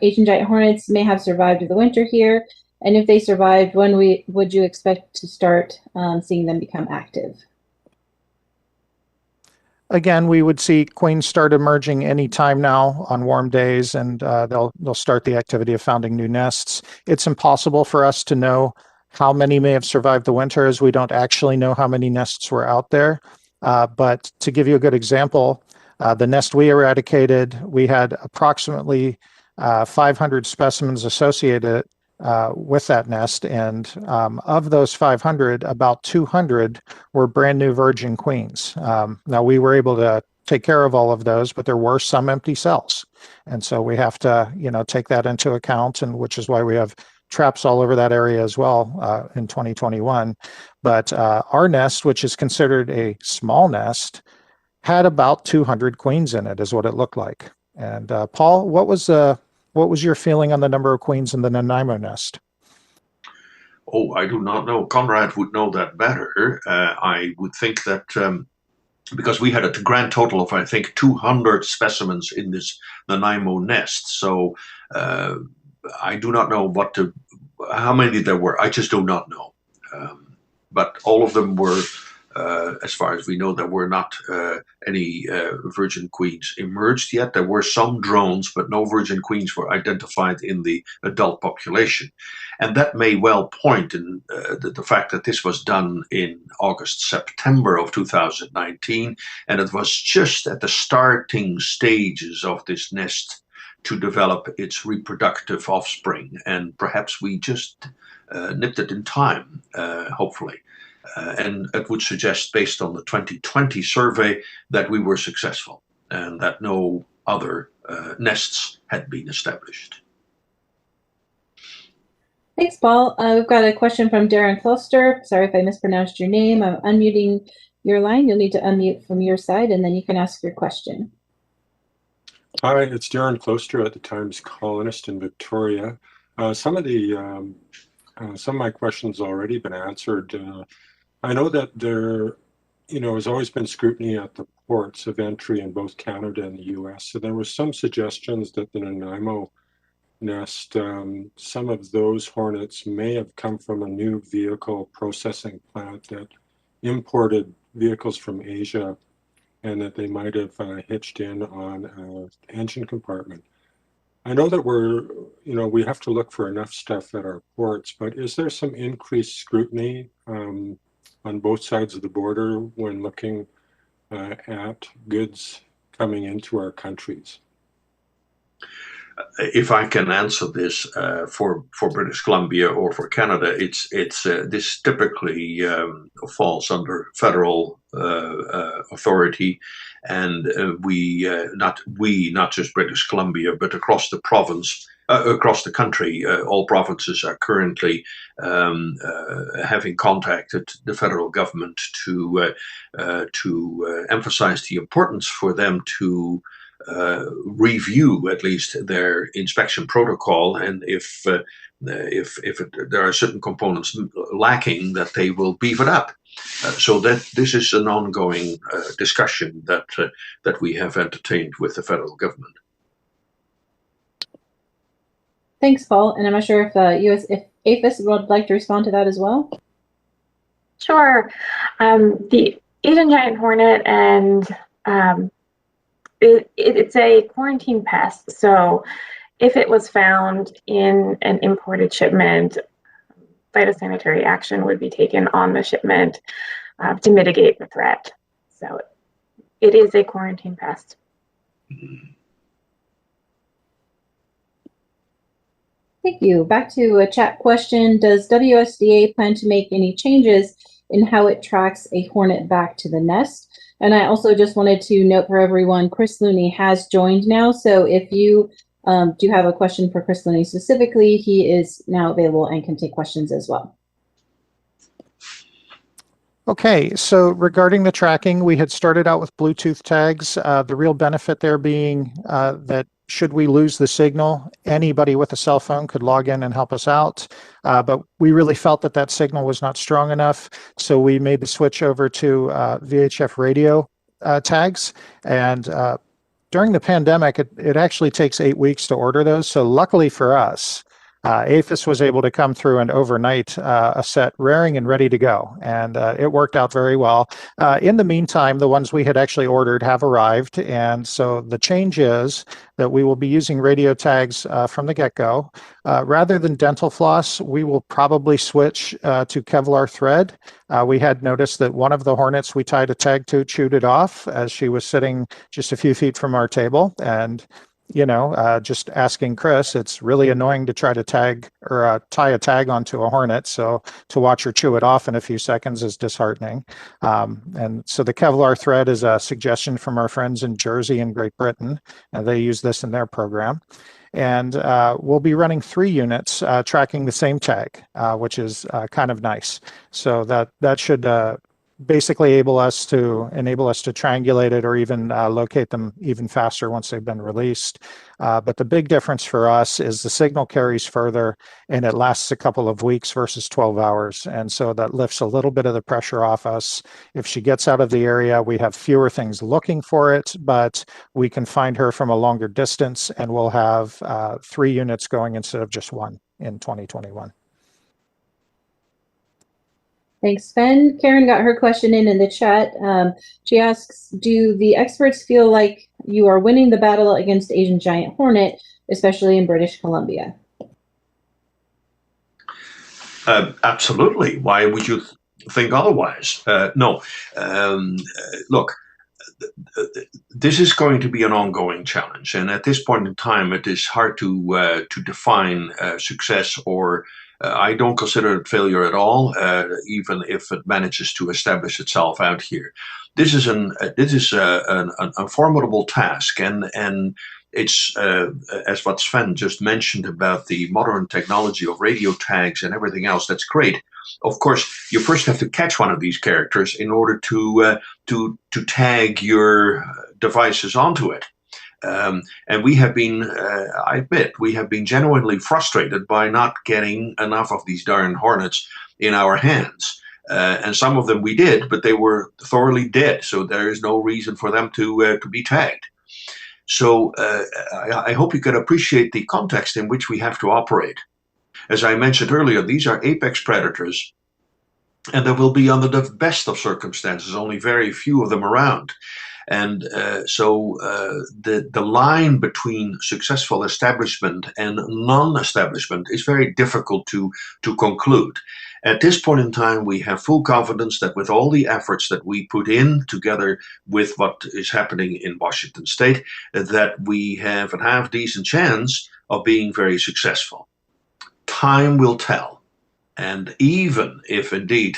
Asian giant hornets may have survived the winter here? And if they survived, when would you expect to start seeing them become active?
Again, we would see queens start emerging any time now on warm days, and they'll start the activity of founding new nests. It's impossible for us to know how many may have survived the winter, as we don't actually know how many nests were out there. But to give you a good example, the nest we eradicated, we had approximately 500 specimens associated with that nest, and of those 500, about 200 were brand new virgin queens. Now we were able to take care of all of those, but there were some empty cells, and so we have to, take that into account, and which is why we have traps all over that area as well in 2021. But our nest, which is considered a small nest, had about 200 queens in it, is what it looked like. And Paul, what was your feeling on the number of queens in the Nanaimo nest?
Oh, I do not know. Conrad would know that better. I would think that because we had a grand total of, I think, 200 specimens in this Nanaimo nest. So I do not know how many there were. I just do not know. But all of them were, as far as we know, there were not any virgin queens emerged yet. There were some drones, but no virgin queens were identified in the adult population. And that may well point in the fact that this was done in August, September of 2019, and it was just at the starting stages of this nest to develop its reproductive offspring. And perhaps we just nipped it in time, hopefully. And it would suggest, based on the 2020 survey, that we were successful and that no other nests had been established.
Thanks, Paul. We've got a question from Darren Kloster. Sorry if I mispronounced your name. I'm unmuting your line. You'll need to unmute from your side, and then you can ask your question.
Hi, it's Darren Kloster at the Times Colonist in Victoria. Some of my questions already been answered. I know that there, has always been scrutiny at the ports of entry in both Canada and the US. So there were some suggestions that the Nanaimo nest, some of those hornets may have come from a new vehicle processing plant that imported vehicles from Asia, and that they might have hitched in on an engine compartment. I know that we have to look for enough stuff at our ports, but is there some increased scrutiny on both sides of the border when looking at goods coming into our countries?
If I can answer this for British Columbia or for Canada, it's this typically falls under federal authority, and not just British Columbia, but across the province, across the country, all provinces are currently having contacted the federal government to emphasize the importance for them to review at least their inspection protocol, and if there are certain components lacking, that they will beef it up. So that this is an ongoing discussion that we have entertained with the federal government.
Thanks, Paul. And I'm not sure if if APHIS would like to respond to that as well.
Sure. The Asian giant hornet, and it's a quarantine pest. So if it was found in an imported shipment, phytosanitary action would be taken on the shipment to mitigate the threat. So it is a quarantine pest.
Thank you. Back to a chat question. Does WSDA plan to make any changes in how it tracks a hornet back to the nest? And I also just wanted to note for everyone, Chris Looney has joined now. So if you do have a question for Chris Looney specifically, he is now available and can take questions as well.
Okay, so regarding the tracking, we had started out with Bluetooth tags. The real benefit there being that should we lose the signal, anybody with a cell phone could log in and help us out. But we really felt that that signal was not strong enough, so we made the switch over to VHF radio tags. And during the pandemic, it actually takes 8 weeks to order those. So luckily for us, APHIS was able to come through and overnight a set raring and ready to go, and it worked out very well. In the meantime, the ones we had actually ordered have arrived, and so the change is that we will be using radio tags from the get-go. Rather than dental floss, we will probably switch to Kevlar thread. We had noticed that one of the hornets we tied a tag to chewed it off as she was sitting just a few feet from our table, and you know, just asking Chris, it's really annoying to try to tag or tie a tag onto a hornet. So to watch her chew it off in a few seconds is disheartening. And so the Kevlar thread is a suggestion from our friends in Jersey and Great Britain. They use this in their program. And we'll be running 3 units tracking the same tag, which is kind of nice. So that should basically enable us to triangulate it or even locate them even faster once they've been released. But the big difference for us is the signal carries further and it lasts a couple of weeks versus 12 hours. And so that lifts a little bit of the pressure off us. If she gets out of the area, we have fewer things looking for it, but we can find her from a longer distance, and we'll have 3 units going instead of just 1 in 2021.
Thanks, Sven. Karen got her question in the chat. She asks, do the experts feel like you are winning the battle against Asian giant hornet, especially in British Columbia?
Absolutely. Why would you think otherwise? No. Look, this is going to be an ongoing challenge, and at this point in time, it is hard to define success or I don't consider it failure at all, even if it manages to establish itself out here. This is a formidable task, and it's as what Sven just mentioned about the modern technology of radio tags and everything else. That's great. Of course, you first have to catch one of these characters in order to tag your devices onto it. And we have been, I admit, we have been genuinely frustrated by not getting enough of these darn hornets in our hands. And some of them we did, but they were thoroughly dead, so there is no reason for them to be tagged. So I hope you can appreciate the context in which we have to operate. As I mentioned earlier, these are apex predators, and there will be, under the best of circumstances, only very few of them around. And so the line between successful establishment and non-establishment is very difficult to conclude. At this point in time, we have full confidence that with all the efforts that we put in, together with what is happening in Washington State, that we have a half-decent chance of being very successful. Time will tell. And even if indeed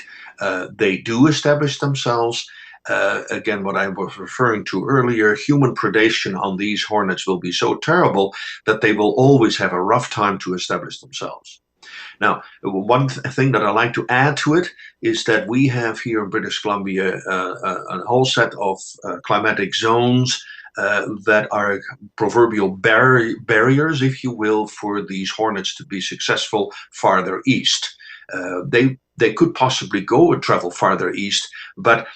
they do establish themselves, again, what I was referring to earlier, human predation on these hornets will be so terrible that they will always have a rough time to establish themselves. Now, one thing that I like to add to it is that we have here in British Columbia a whole set of climatic zones that are proverbial barriers, if you will, for these hornets to be successful farther east. They they could possibly go and travel farther east, but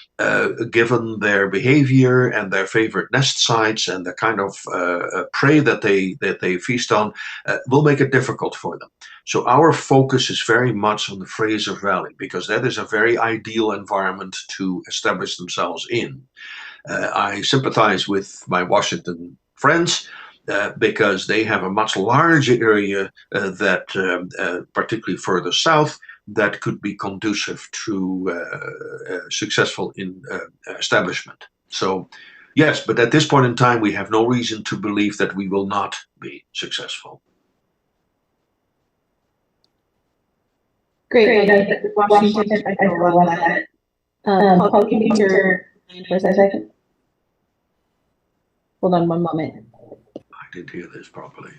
given their behavior and their favorite nest sites and the kind of prey that they feast on, will make it difficult for them. So our focus is very much on the Fraser Valley, because that is a very ideal environment to establish themselves in. I sympathize with my Washington friends, because they have a much larger area particularly further south, that could be conducive to successful establishment. So yes, but at this point in time, we have no reason to believe that we will not be successful.
Great. Washington, I don't love that. Paul, can you mute your line for a second? Hold on one moment.
I didn't hear this properly.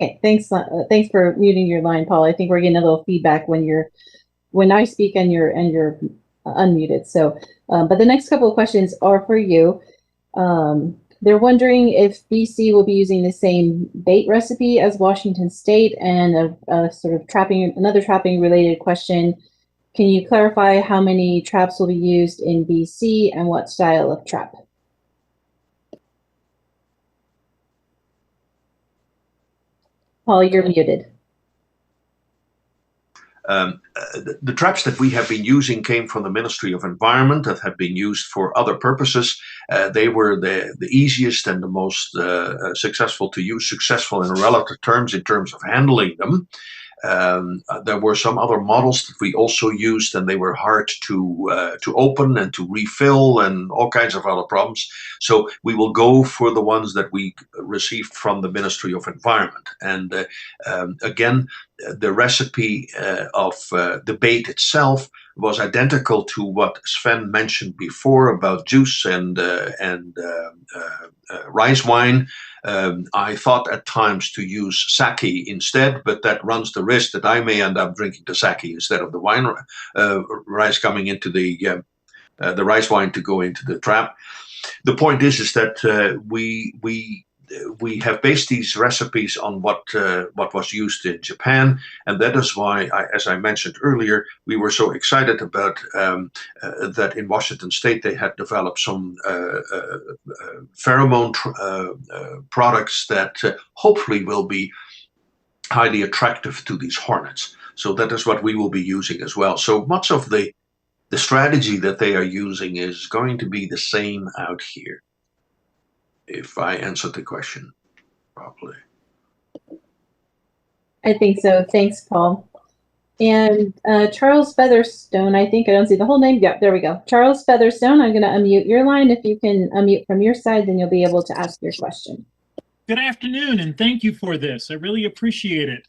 Okay, thanks for muting your line, Paul. I think we're getting a little feedback when I speak and you're unmuted. So, but the next couple of questions are for you. They're wondering if BC will be using the same bait recipe as Washington State, and sort of another trapping related question. Can you clarify how many traps will be used in BC and what style of trap? Paul, you're muted.
The traps that we have been using came from the Ministry of Environment, that have been used for other purposes. They were the easiest and the most successful to use, successful in relative terms in terms of handling them. There were some other models that we also used, and they were hard to open and to refill and all kinds of other problems. So we will go for the ones that we received from the Ministry of Environment. And again, the recipe of the bait itself was identical to what Sven mentioned before about juice and rice wine. I thought at times to use sake instead, but that runs the risk that I may end up drinking the sake instead of the wine, rice coming into the rice wine to go into the trap. The point is that we have based these recipes on what was used in Japan, and that is why, as I mentioned earlier, we were so excited about that in Washington State they had developed some pheromone products that hopefully will be highly attractive to these hornets. So that is what we will be using as well. So much of the strategy that they are using is going to be the same out here, if I answered the question properly.
I think so. Thanks, Paul. And Charles Featherstone, I think I don't see the whole name. Yep, there we go. Charles Featherstone, I'm going to unmute your line. If you can unmute from your side, then you'll be able to ask your question.
Good afternoon, and thank you for this. I really appreciate it.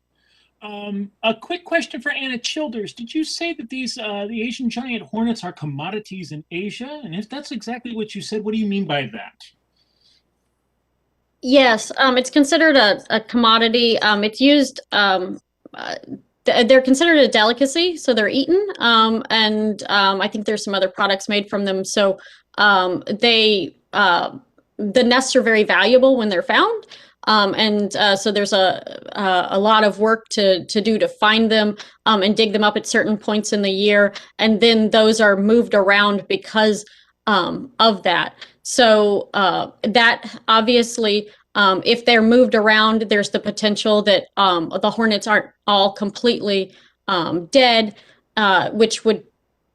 A quick question for Anna Childers. Did you say that these the Asian giant hornets are commodities in Asia? And if that's exactly what you said, what do you mean by that?
Yes, it's considered a commodity. It's used, they're considered a delicacy, so they're eaten. And I think there's some other products made from them. So the nests are very valuable when they're found. So there's a lot of work to do to find them and dig them up at certain points in the year. And then those are moved around because of that. So that obviously, if they're moved around, there's the potential that the hornets aren't all completely dead, which would,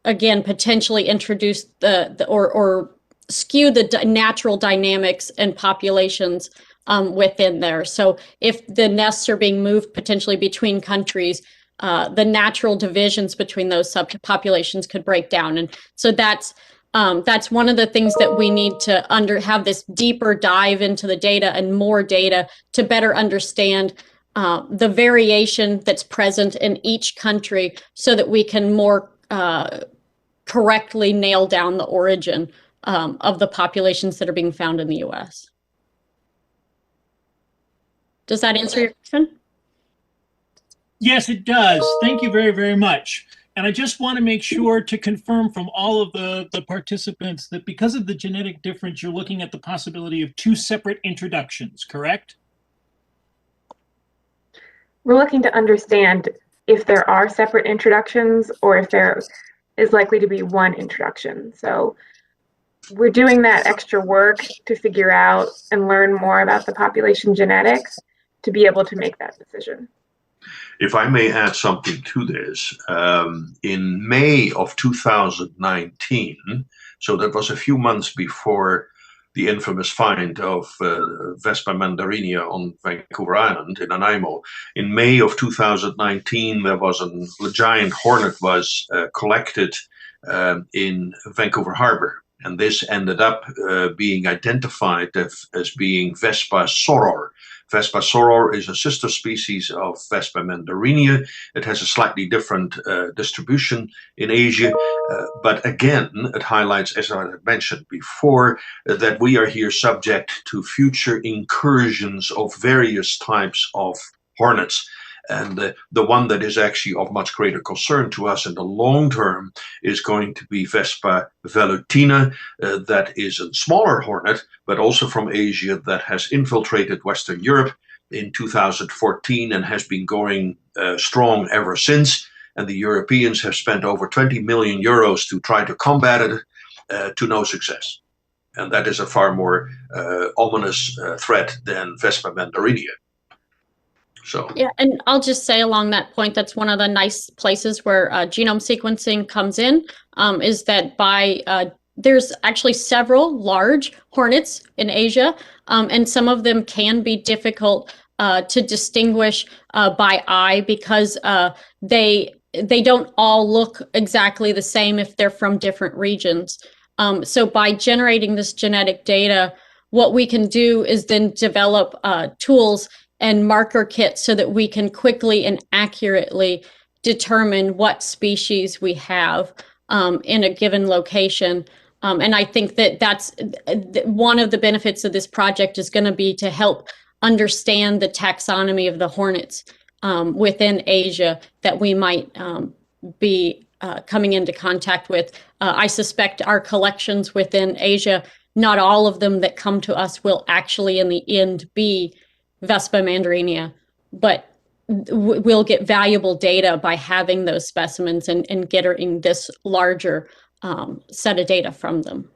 again, potentially introduce or skew the natural dynamics and populations within there. So if the nests are being moved potentially between countries, the natural divisions between those subpopulations could break down. And so that's one of the things that we need to have this deeper dive into the data and more data to better understand the variation that's present in each country so that we can more correctly nail down the origin of the populations that are being found in the U.S. Does that answer your question?
Yes, it does. Thank you very, very much. And I just want to make sure to confirm from all of the participants that because of the genetic difference, you're looking at the possibility of 2 separate introductions, correct?
We're looking to understand if there are separate introductions or if there is likely to be one introduction. So we're doing that extra work to figure out and learn more about the population genetics to be able to make that decision.
If I may add something to this, in May of 2019, so that was a few months before the infamous find of Vespa mandarinia on Vancouver Island in Nanaimo. In May of 2019, there was a giant hornet was collected in Vancouver Harbor. And this ended up being identified as being Vespa soror. Vespa soror is a sister species of Vespa mandarinia. It has a slightly different distribution in Asia, but again, it highlights, as I mentioned before, that we are here subject to future incursions of various types of hornets. And the one that is actually of much greater concern to us in the long term is going to be Vespa velutina. That is a smaller hornet, but also from Asia, that has infiltrated Western Europe in 2014 and has been going strong ever since. And the Europeans have spent over 20 million euros to try to combat it, to no success. And that is a far more ominous threat than Vespa mandarinia. So.
Yeah, and I'll just say along that point, that's one of the nice places where genome sequencing comes in, is that there's actually several large hornets in Asia, and some of them can be difficult to distinguish by eye because they don't all look exactly the same if they're from different regions. So by generating this genetic data, what we can do is then develop tools and marker kits so that we can quickly and accurately determine what species we have in a given location. And I think that that's one of the benefits of this project is going to be to help understand the taxonomy of the hornets within Asia that we might be coming into contact with. I suspect our collections within Asia, not all of them that come to us will actually in the end be Vespa mandarinia, but we'll get valuable data by having those specimens and getting this larger set of data from them.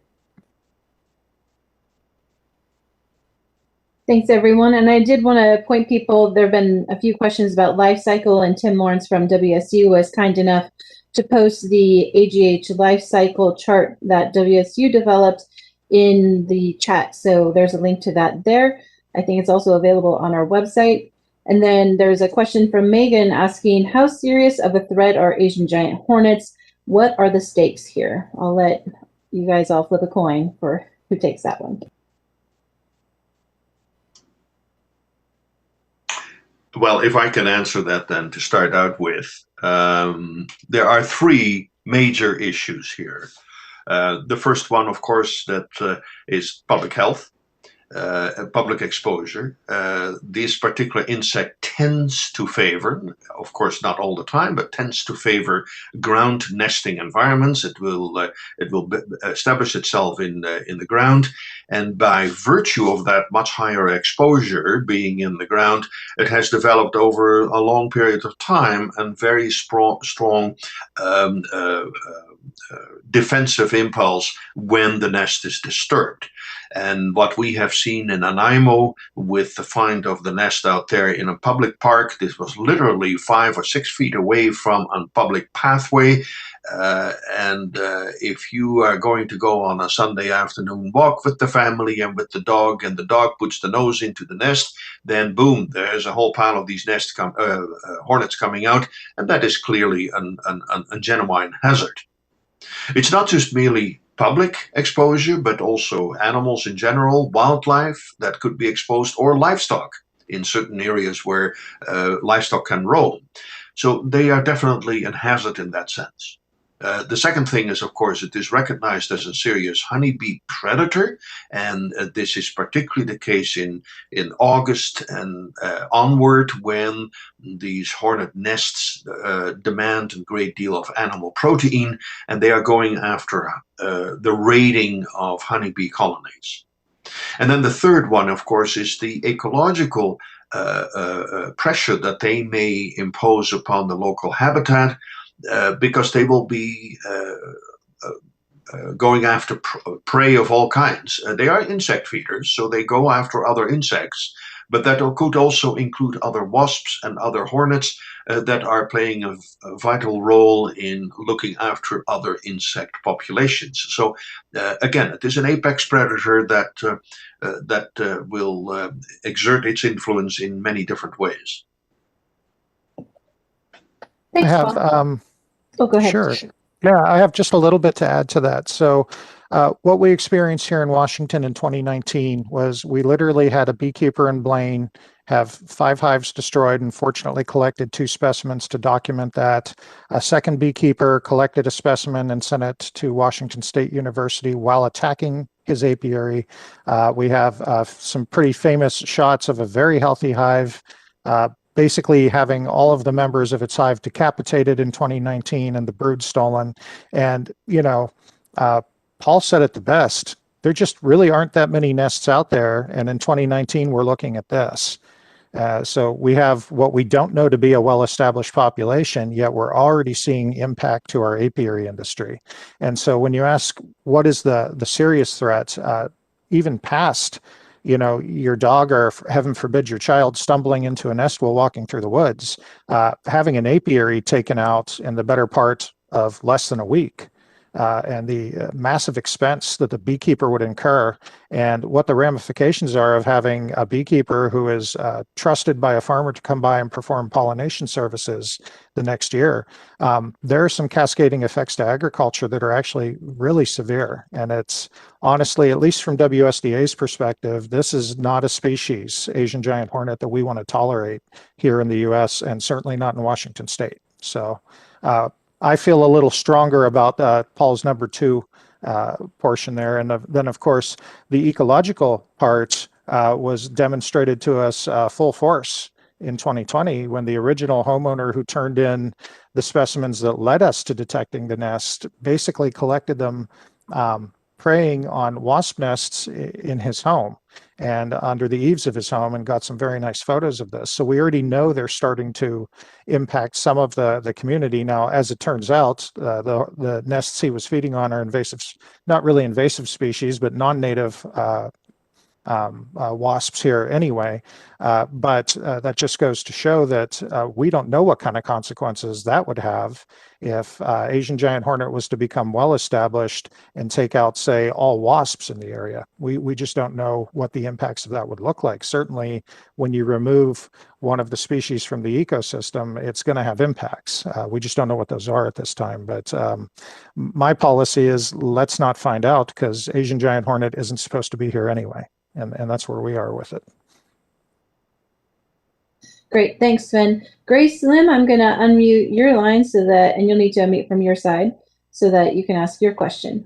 Thanks, everyone. And I did want to point people, there have been a few questions about life cycle, and Tim Lawrence from WSU was kind enough to post the AGH life cycle chart that WSU developed in the chat. So there's a link to that there. I think it's also available on our website. And then there's a question from Megan asking, how serious of a threat are Asian giant hornets? What are the stakes here? I'll let you guys all flip a coin for who takes that one.
Well, if I can answer that then to start out with, there are 3 major issues here. The first one, of course, that is public health. Public exposure. This particular insect tends to favor, of course not all the time, but tends to favor ground nesting environments. It will establish itself in the ground, and by virtue of that much higher exposure being in the ground, it has developed over a long period of time and very strong defensive impulse when the nest is disturbed. And what we have seen in Nanaimo with the find of the nest out there in a public park, this was literally 5 or 6 feet away from a public pathway. If you are going to go on a Sunday afternoon walk with the family and with the dog puts the nose into the nest, then boom, there's a whole pile of these hornets coming out, and that is clearly a genuine hazard. It's not just merely public exposure, but also animals in general, wildlife that could be exposed, or livestock in certain areas where livestock can roam. So they are definitely a hazard in that sense. The second thing is, of course, it is recognized as a serious honeybee predator, and this is particularly the case in August and onward, when these hornet nests demand a great deal of animal protein, and they are going after the raiding of honeybee colonies. And then the third one, of course, is the ecological pressure that they may impose upon the local habitat, because they will be going after prey of all kinds. They are insect feeders, so they go after other insects, but that could also include other wasps and other hornets that are playing a vital role in looking after other insect populations. So again, it is an apex predator that will exert its influence in many different ways.
Thanks,
I have,
Paul. Oh, go ahead.
Sure. Yeah, I have just a little bit to add to that. So what we experienced here in Washington in 2019 was we literally had a beekeeper in Blaine have 5 hives destroyed and fortunately collected 2 specimens to document that. A second beekeeper collected a specimen and sent it to Washington State University while attacking his apiary. We have some pretty famous shots of a very healthy hive basically having all of the members of its hive decapitated in 2019 and the brood stolen. And, you know, Paul said it the best. There just really aren't that many nests out there. And in 2019, we're looking at this. So we have what we don't know to be a well-established population, yet we're already seeing impact to our apiary industry. And so when you ask what is the serious threat, even past, you know, your dog or heaven forbid your child stumbling into a nest while walking through the woods, having an apiary taken out in the better part of less than a week, and the massive expense that the beekeeper would incur, and what the ramifications are of having a beekeeper who is trusted by a farmer to come by and perform pollination services the next year. There are some cascading effects to agriculture that are actually really severe. And it's honestly, at least from WSDA's perspective, this is not a species, Asian giant hornet, that we want to tolerate here in the US, and certainly not in Washington State. So I feel a little stronger about Paul's number 2 portion there. And then, of course, the ecological part was demonstrated to us full force in 2020 when the original homeowner who turned in the specimens that led us to detecting the nest basically collected them preying on wasp nests in his home and under the eaves of his home, and got some very nice photos of this. So we already know they're starting to impact some of the community. Now, as it turns out, the nests he was feeding on are invasive, not really invasive species, but non-native wasps here anyway. But that just goes to show that we don't know what kind of consequences that would have if Asian giant hornet was to become well established and take out, say, all wasps in the area. We just don't know what the impacts of that would look like. Certainly, when you remove one of the species from the ecosystem, it's going to have impacts. We just don't know what those are at this time. But my policy is let's not find out, because Asian giant hornet isn't supposed to be here anyway. And that's where we are with it.
Great, thanks, Sven. Grace Lim, I'm going to unmute your line so that, and you'll need to unmute from your side so that you can ask your question.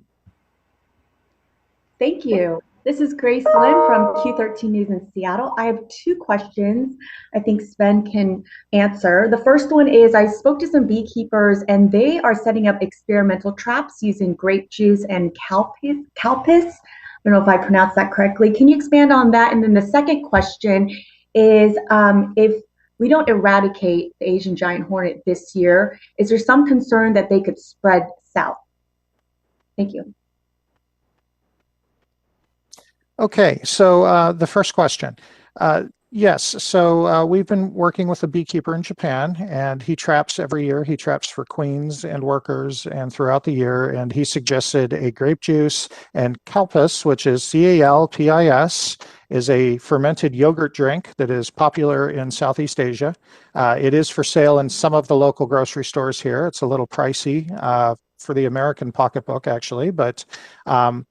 Thank you. This is Grace Lim from Q13 News in Seattle. I have 2 questions I think Sven can answer. The first one is, I spoke to some beekeepers and they are setting up experimental traps using grape juice and calpis. I don't know if I pronounced that correctly. Can you expand on that? And then the second question is, if we don't eradicate the Asian giant hornet this year, is there some concern that they could spread south? Thank you.
Okay, so the first question. Yes, so we've been working with a beekeeper in Japan, and he traps every year. He traps for queens and workers and throughout the year, and he suggested a grape juice and calpis, which is CALPIS, is a fermented yogurt drink that is popular in Southeast Asia. It is for sale in some of the local grocery stores here. It's a little pricey for the American pocketbook, actually, but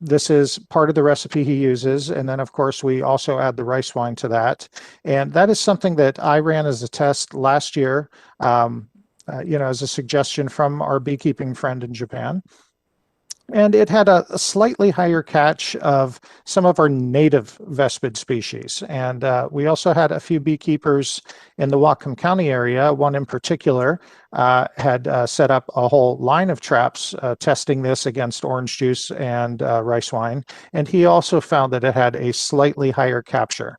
this is part of the recipe he uses. And then, of course, we also add the rice wine to that. And that is something that I ran as a test last year as a suggestion from our beekeeping friend in Japan. And it had a slightly higher catch of some of our native vespid species. And we also had a few beekeepers in the Whatcom County area. One in particular had set up a whole line of traps testing this against orange juice and rice wine. And he also found that it had a slightly higher capture.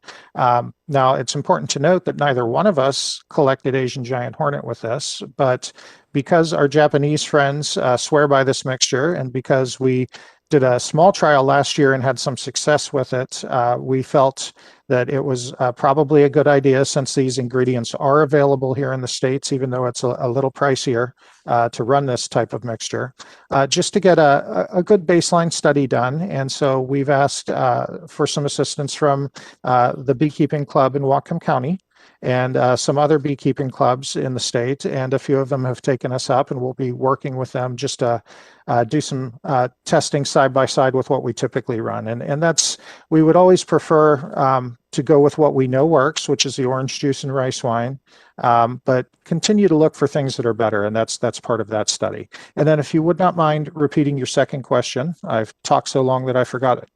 Now, it's important to note that neither one of us collected Asian giant hornet with this, but because our Japanese friends swear by this mixture, and because we did a small trial last year and had some success with it, we felt that it was probably a good idea, since these ingredients are available here in the States, even though it's a little pricier to run this type of mixture, just to get a good baseline study done. And so we've asked for some assistance from the Beekeeping Club in Whatcom County, and some other beekeeping clubs in the state, and a few of them have taken us up, and we'll be working with them just to do some testing side by side with what we typically run. And that's, we would always prefer to go with what we know works, which is the orange juice and rice wine, but continue to look for things that are better, and that's part of that study. And then if you would not mind repeating your second question, I've talked so long that I forgot it.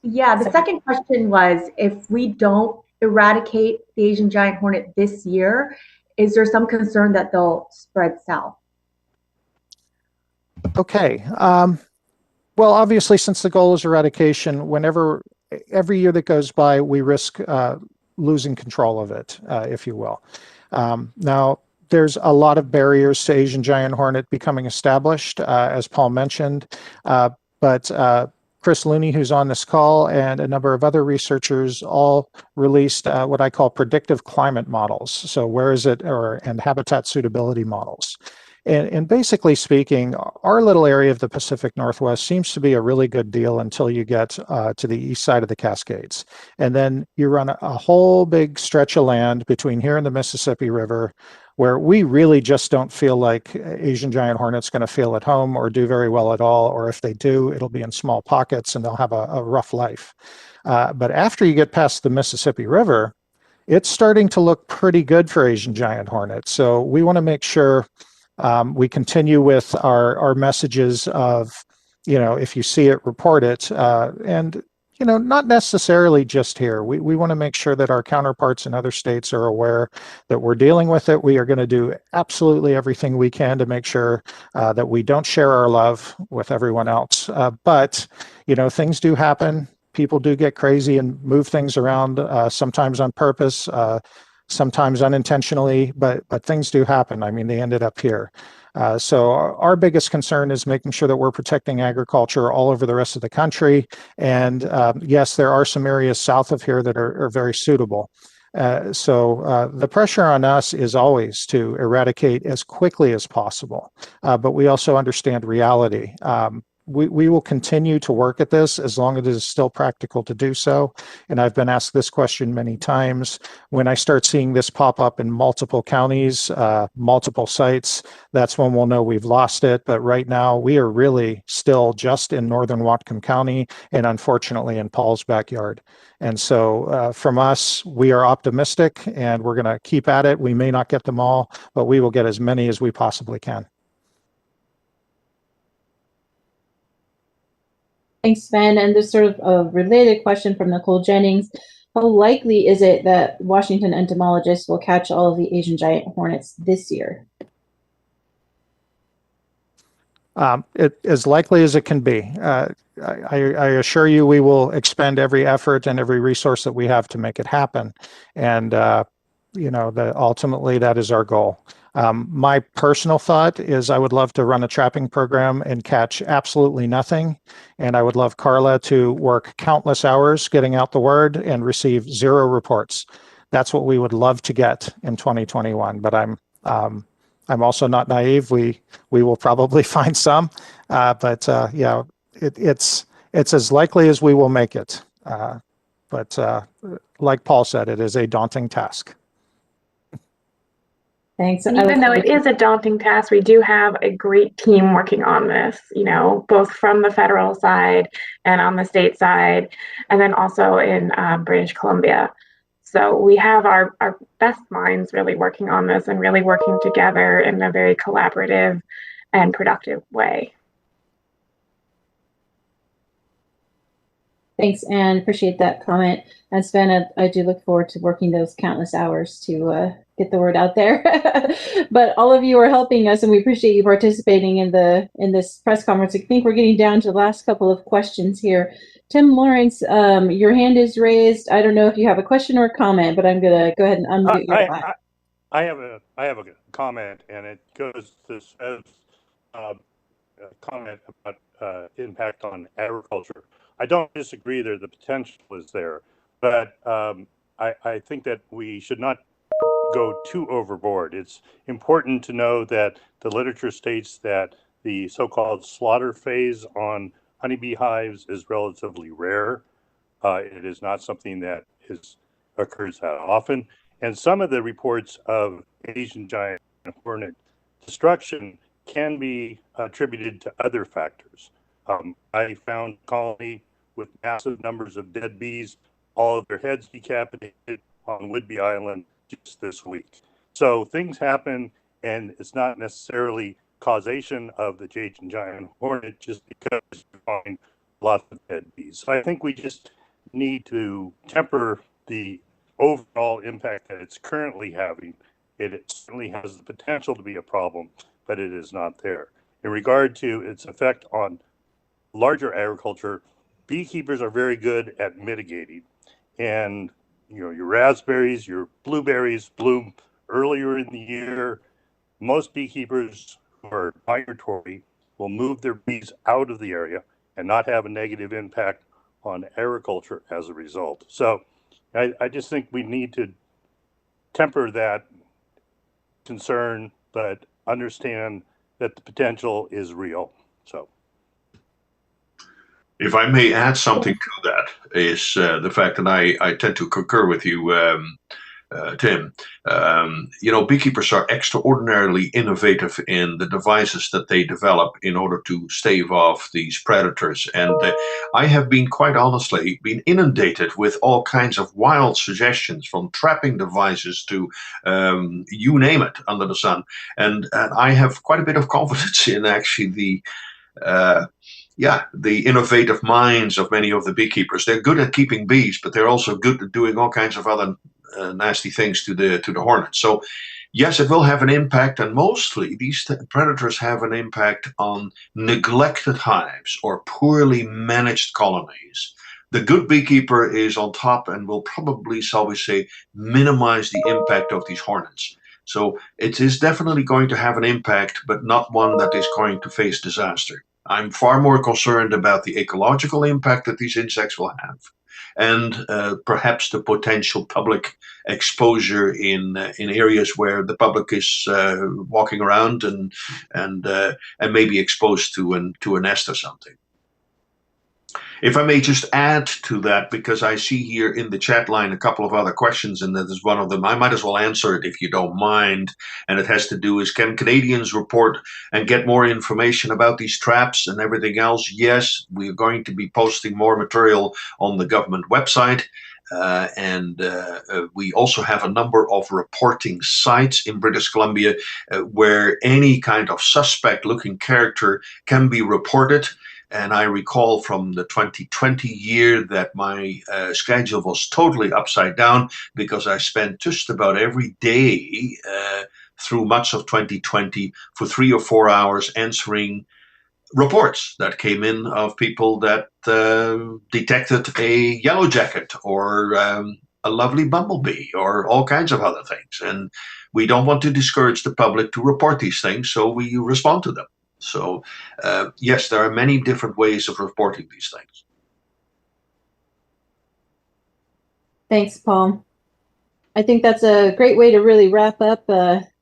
Yeah, the second question was, if we don't eradicate the Asian giant hornet this year, is there some concern that they'll spread south?
Okay. Well, obviously, since the goal is eradication, every year that goes by, we risk losing control of it, if you will. Now, there's a lot of barriers to Asian giant hornet becoming established, as Paul mentioned, but Chris Looney, who's on this call, and a number of other researchers all released what I call predictive climate models. So where is it, and habitat suitability models. And basically speaking, our little area of the Pacific Northwest seems to be a really good deal until you get to the east side of the Cascades. And then you run a whole big stretch of land between here and the Mississippi River, where we really just don't feel like Asian giant hornet's going to feel at home or do very well at all, or if they do, it'll be in small pockets and they'll have a rough life. But after you get past the Mississippi River, it's starting to look pretty good for Asian giant hornet. So we want to make sure we continue with our messages of, if you see it, report it, and not necessarily just here. We want to make sure that our counterparts in other states are aware that we're dealing with it. We are going to do absolutely everything we can to make sure that we don't share our love with everyone else. But, things do happen. People do get crazy and move things around, sometimes on purpose, sometimes unintentionally, but things do happen. I mean, they ended up here. So our biggest concern is making sure that we're protecting agriculture all over the rest of the country. And yes, there are some areas south of here that are very suitable. So the pressure on us is always to eradicate as quickly as possible. But we also understand reality. We will continue to work at this as long as it is still practical to do so. And I've been asked this question many times. When I start seeing this pop up in multiple counties, multiple sites, that's when we'll know we've lost it. But right now, we are really still just in northern Whatcom County, and unfortunately in Paul's backyard. And so from us, we are optimistic, and we're going to keep at it. We may not get them all, but we will get as many as we possibly can.
Thanks, Sven. And there's sort of a related question from Nicole Jennings. How likely is it that Washington entomologists will catch all of the Asian giant hornets this year?
As likely as it can be. I assure you we will expend every effort and every resource that we have to make it happen. And, ultimately that is our goal. My personal thought is I would love to run a trapping program and catch absolutely nothing. And I would love Carla to work countless hours getting out the word and receive 0 reports. That's what we would love to get in 2021. But I'm also not naive. We will probably find some, but it's as likely as we will make it. But like Paul said, it is a daunting task.
Thanks.
And even though it is a daunting task, we do have a great team working on this, both from the federal side and on the state side, and then also in British Columbia. So we have our best minds really working on this and really working together in a very collaborative and productive way.
Thanks, Anne. Appreciate that comment. And Sven, I do look forward to working those countless hours to get the word out there. But all of you are helping us, and we appreciate you participating in this press conference. I think we're getting down to the last couple of questions here. Tim Lawrence, your hand is raised. I don't know if you have a question or a comment, but I'm going to go ahead and unmute your mic.
I have a comment, and it goes as a comment about impact on agriculture. I don't disagree that the potential is there, but I think that we should not go too overboard. It's important to know that the literature states that the so-called slaughter phase on honeybee hives is relatively rare. It is not something that occurs that often. And some of the reports of Asian giant hornet destruction can be attributed to other factors. I found a colony with massive numbers of dead bees, all of their heads decapitated on Whidbey Island just this week. So things happen, and it's not necessarily causation of the Asian giant hornet just because you find lots of dead bees. So I think we just need to temper the overall impact that it's currently having. It certainly has the potential to be a problem, but it is not there. In regard to its effect on larger agriculture, beekeepers are very good at mitigating. And your raspberries, your blueberries bloom earlier in the year. Most beekeepers who are migratory will move their bees out of the area and not have a negative impact on agriculture as a result. So I just think we need to temper that concern, but understand that the potential is real. So,
if I may add something to that, is the fact that I tend to concur with you, Tim. Beekeepers are extraordinarily innovative in the devices that they develop in order to stave off these predators. And I have been, quite honestly, inundated with all kinds of wild suggestions, from trapping devices to you name it under the sun. And I have quite a bit of confidence in actually the innovative minds of many of the beekeepers. They're good at keeping bees, but they're also good at doing all kinds of other nasty things to the hornets. So yes, it will have an impact, and mostly these predators have an impact on neglected hives or poorly managed colonies. The good beekeeper is on top and will probably, shall we say, minimize the impact of these hornets. So it is definitely going to have an impact, but not one that is going to face disaster. I'm far more concerned about the ecological impact that these insects will have, and perhaps the potential public exposure in areas where the public is walking around and maybe exposed to a nest or something. If I may just add to that, because I see here in the chat line a couple of other questions, and that is one of them. I might as well answer it if you don't mind. And it has to do is, can Canadians report and get more information about these traps and everything else? Yes, we're going to be posting more material on the government website. We also have a number of reporting sites in British Columbia where any kind of suspect-looking character can be reported. And I recall from the 2020 year that my schedule was totally upside down, because I spent just about every day through much of 2020 for 3 or 4 hours answering reports that came in of people that detected a yellow jacket or a lovely bumblebee or all kinds of other things. And we don't want to discourage the public to report these things, so we respond to them. So, yes, there are many different ways of reporting these things.
Thanks, Paul. I think that's a great way to really wrap up.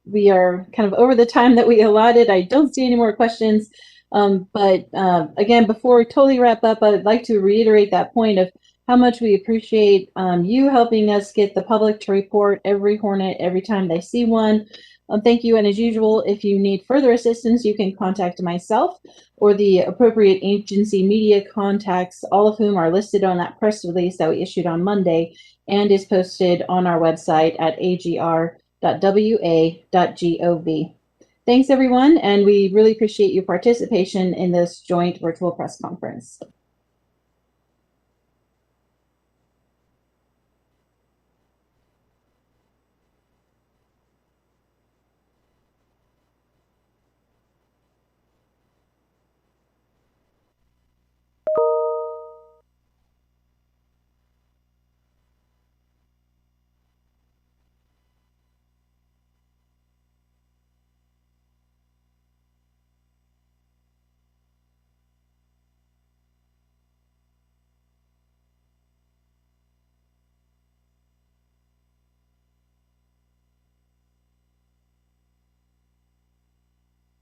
We are kind of over the time that we allotted. I don't see any more questions. But again, before we totally wrap up, I'd like to reiterate that point of how much we appreciate you helping us get the public to report every hornet every time they see one. Thank you. And as usual, if you need further assistance, you can contact myself or the appropriate agency media contacts, all of whom are listed on that press release that we issued on Monday. and is posted on our website at agr.wa.gov. Thanks, everyone, and we really appreciate your participation in this joint virtual press conference.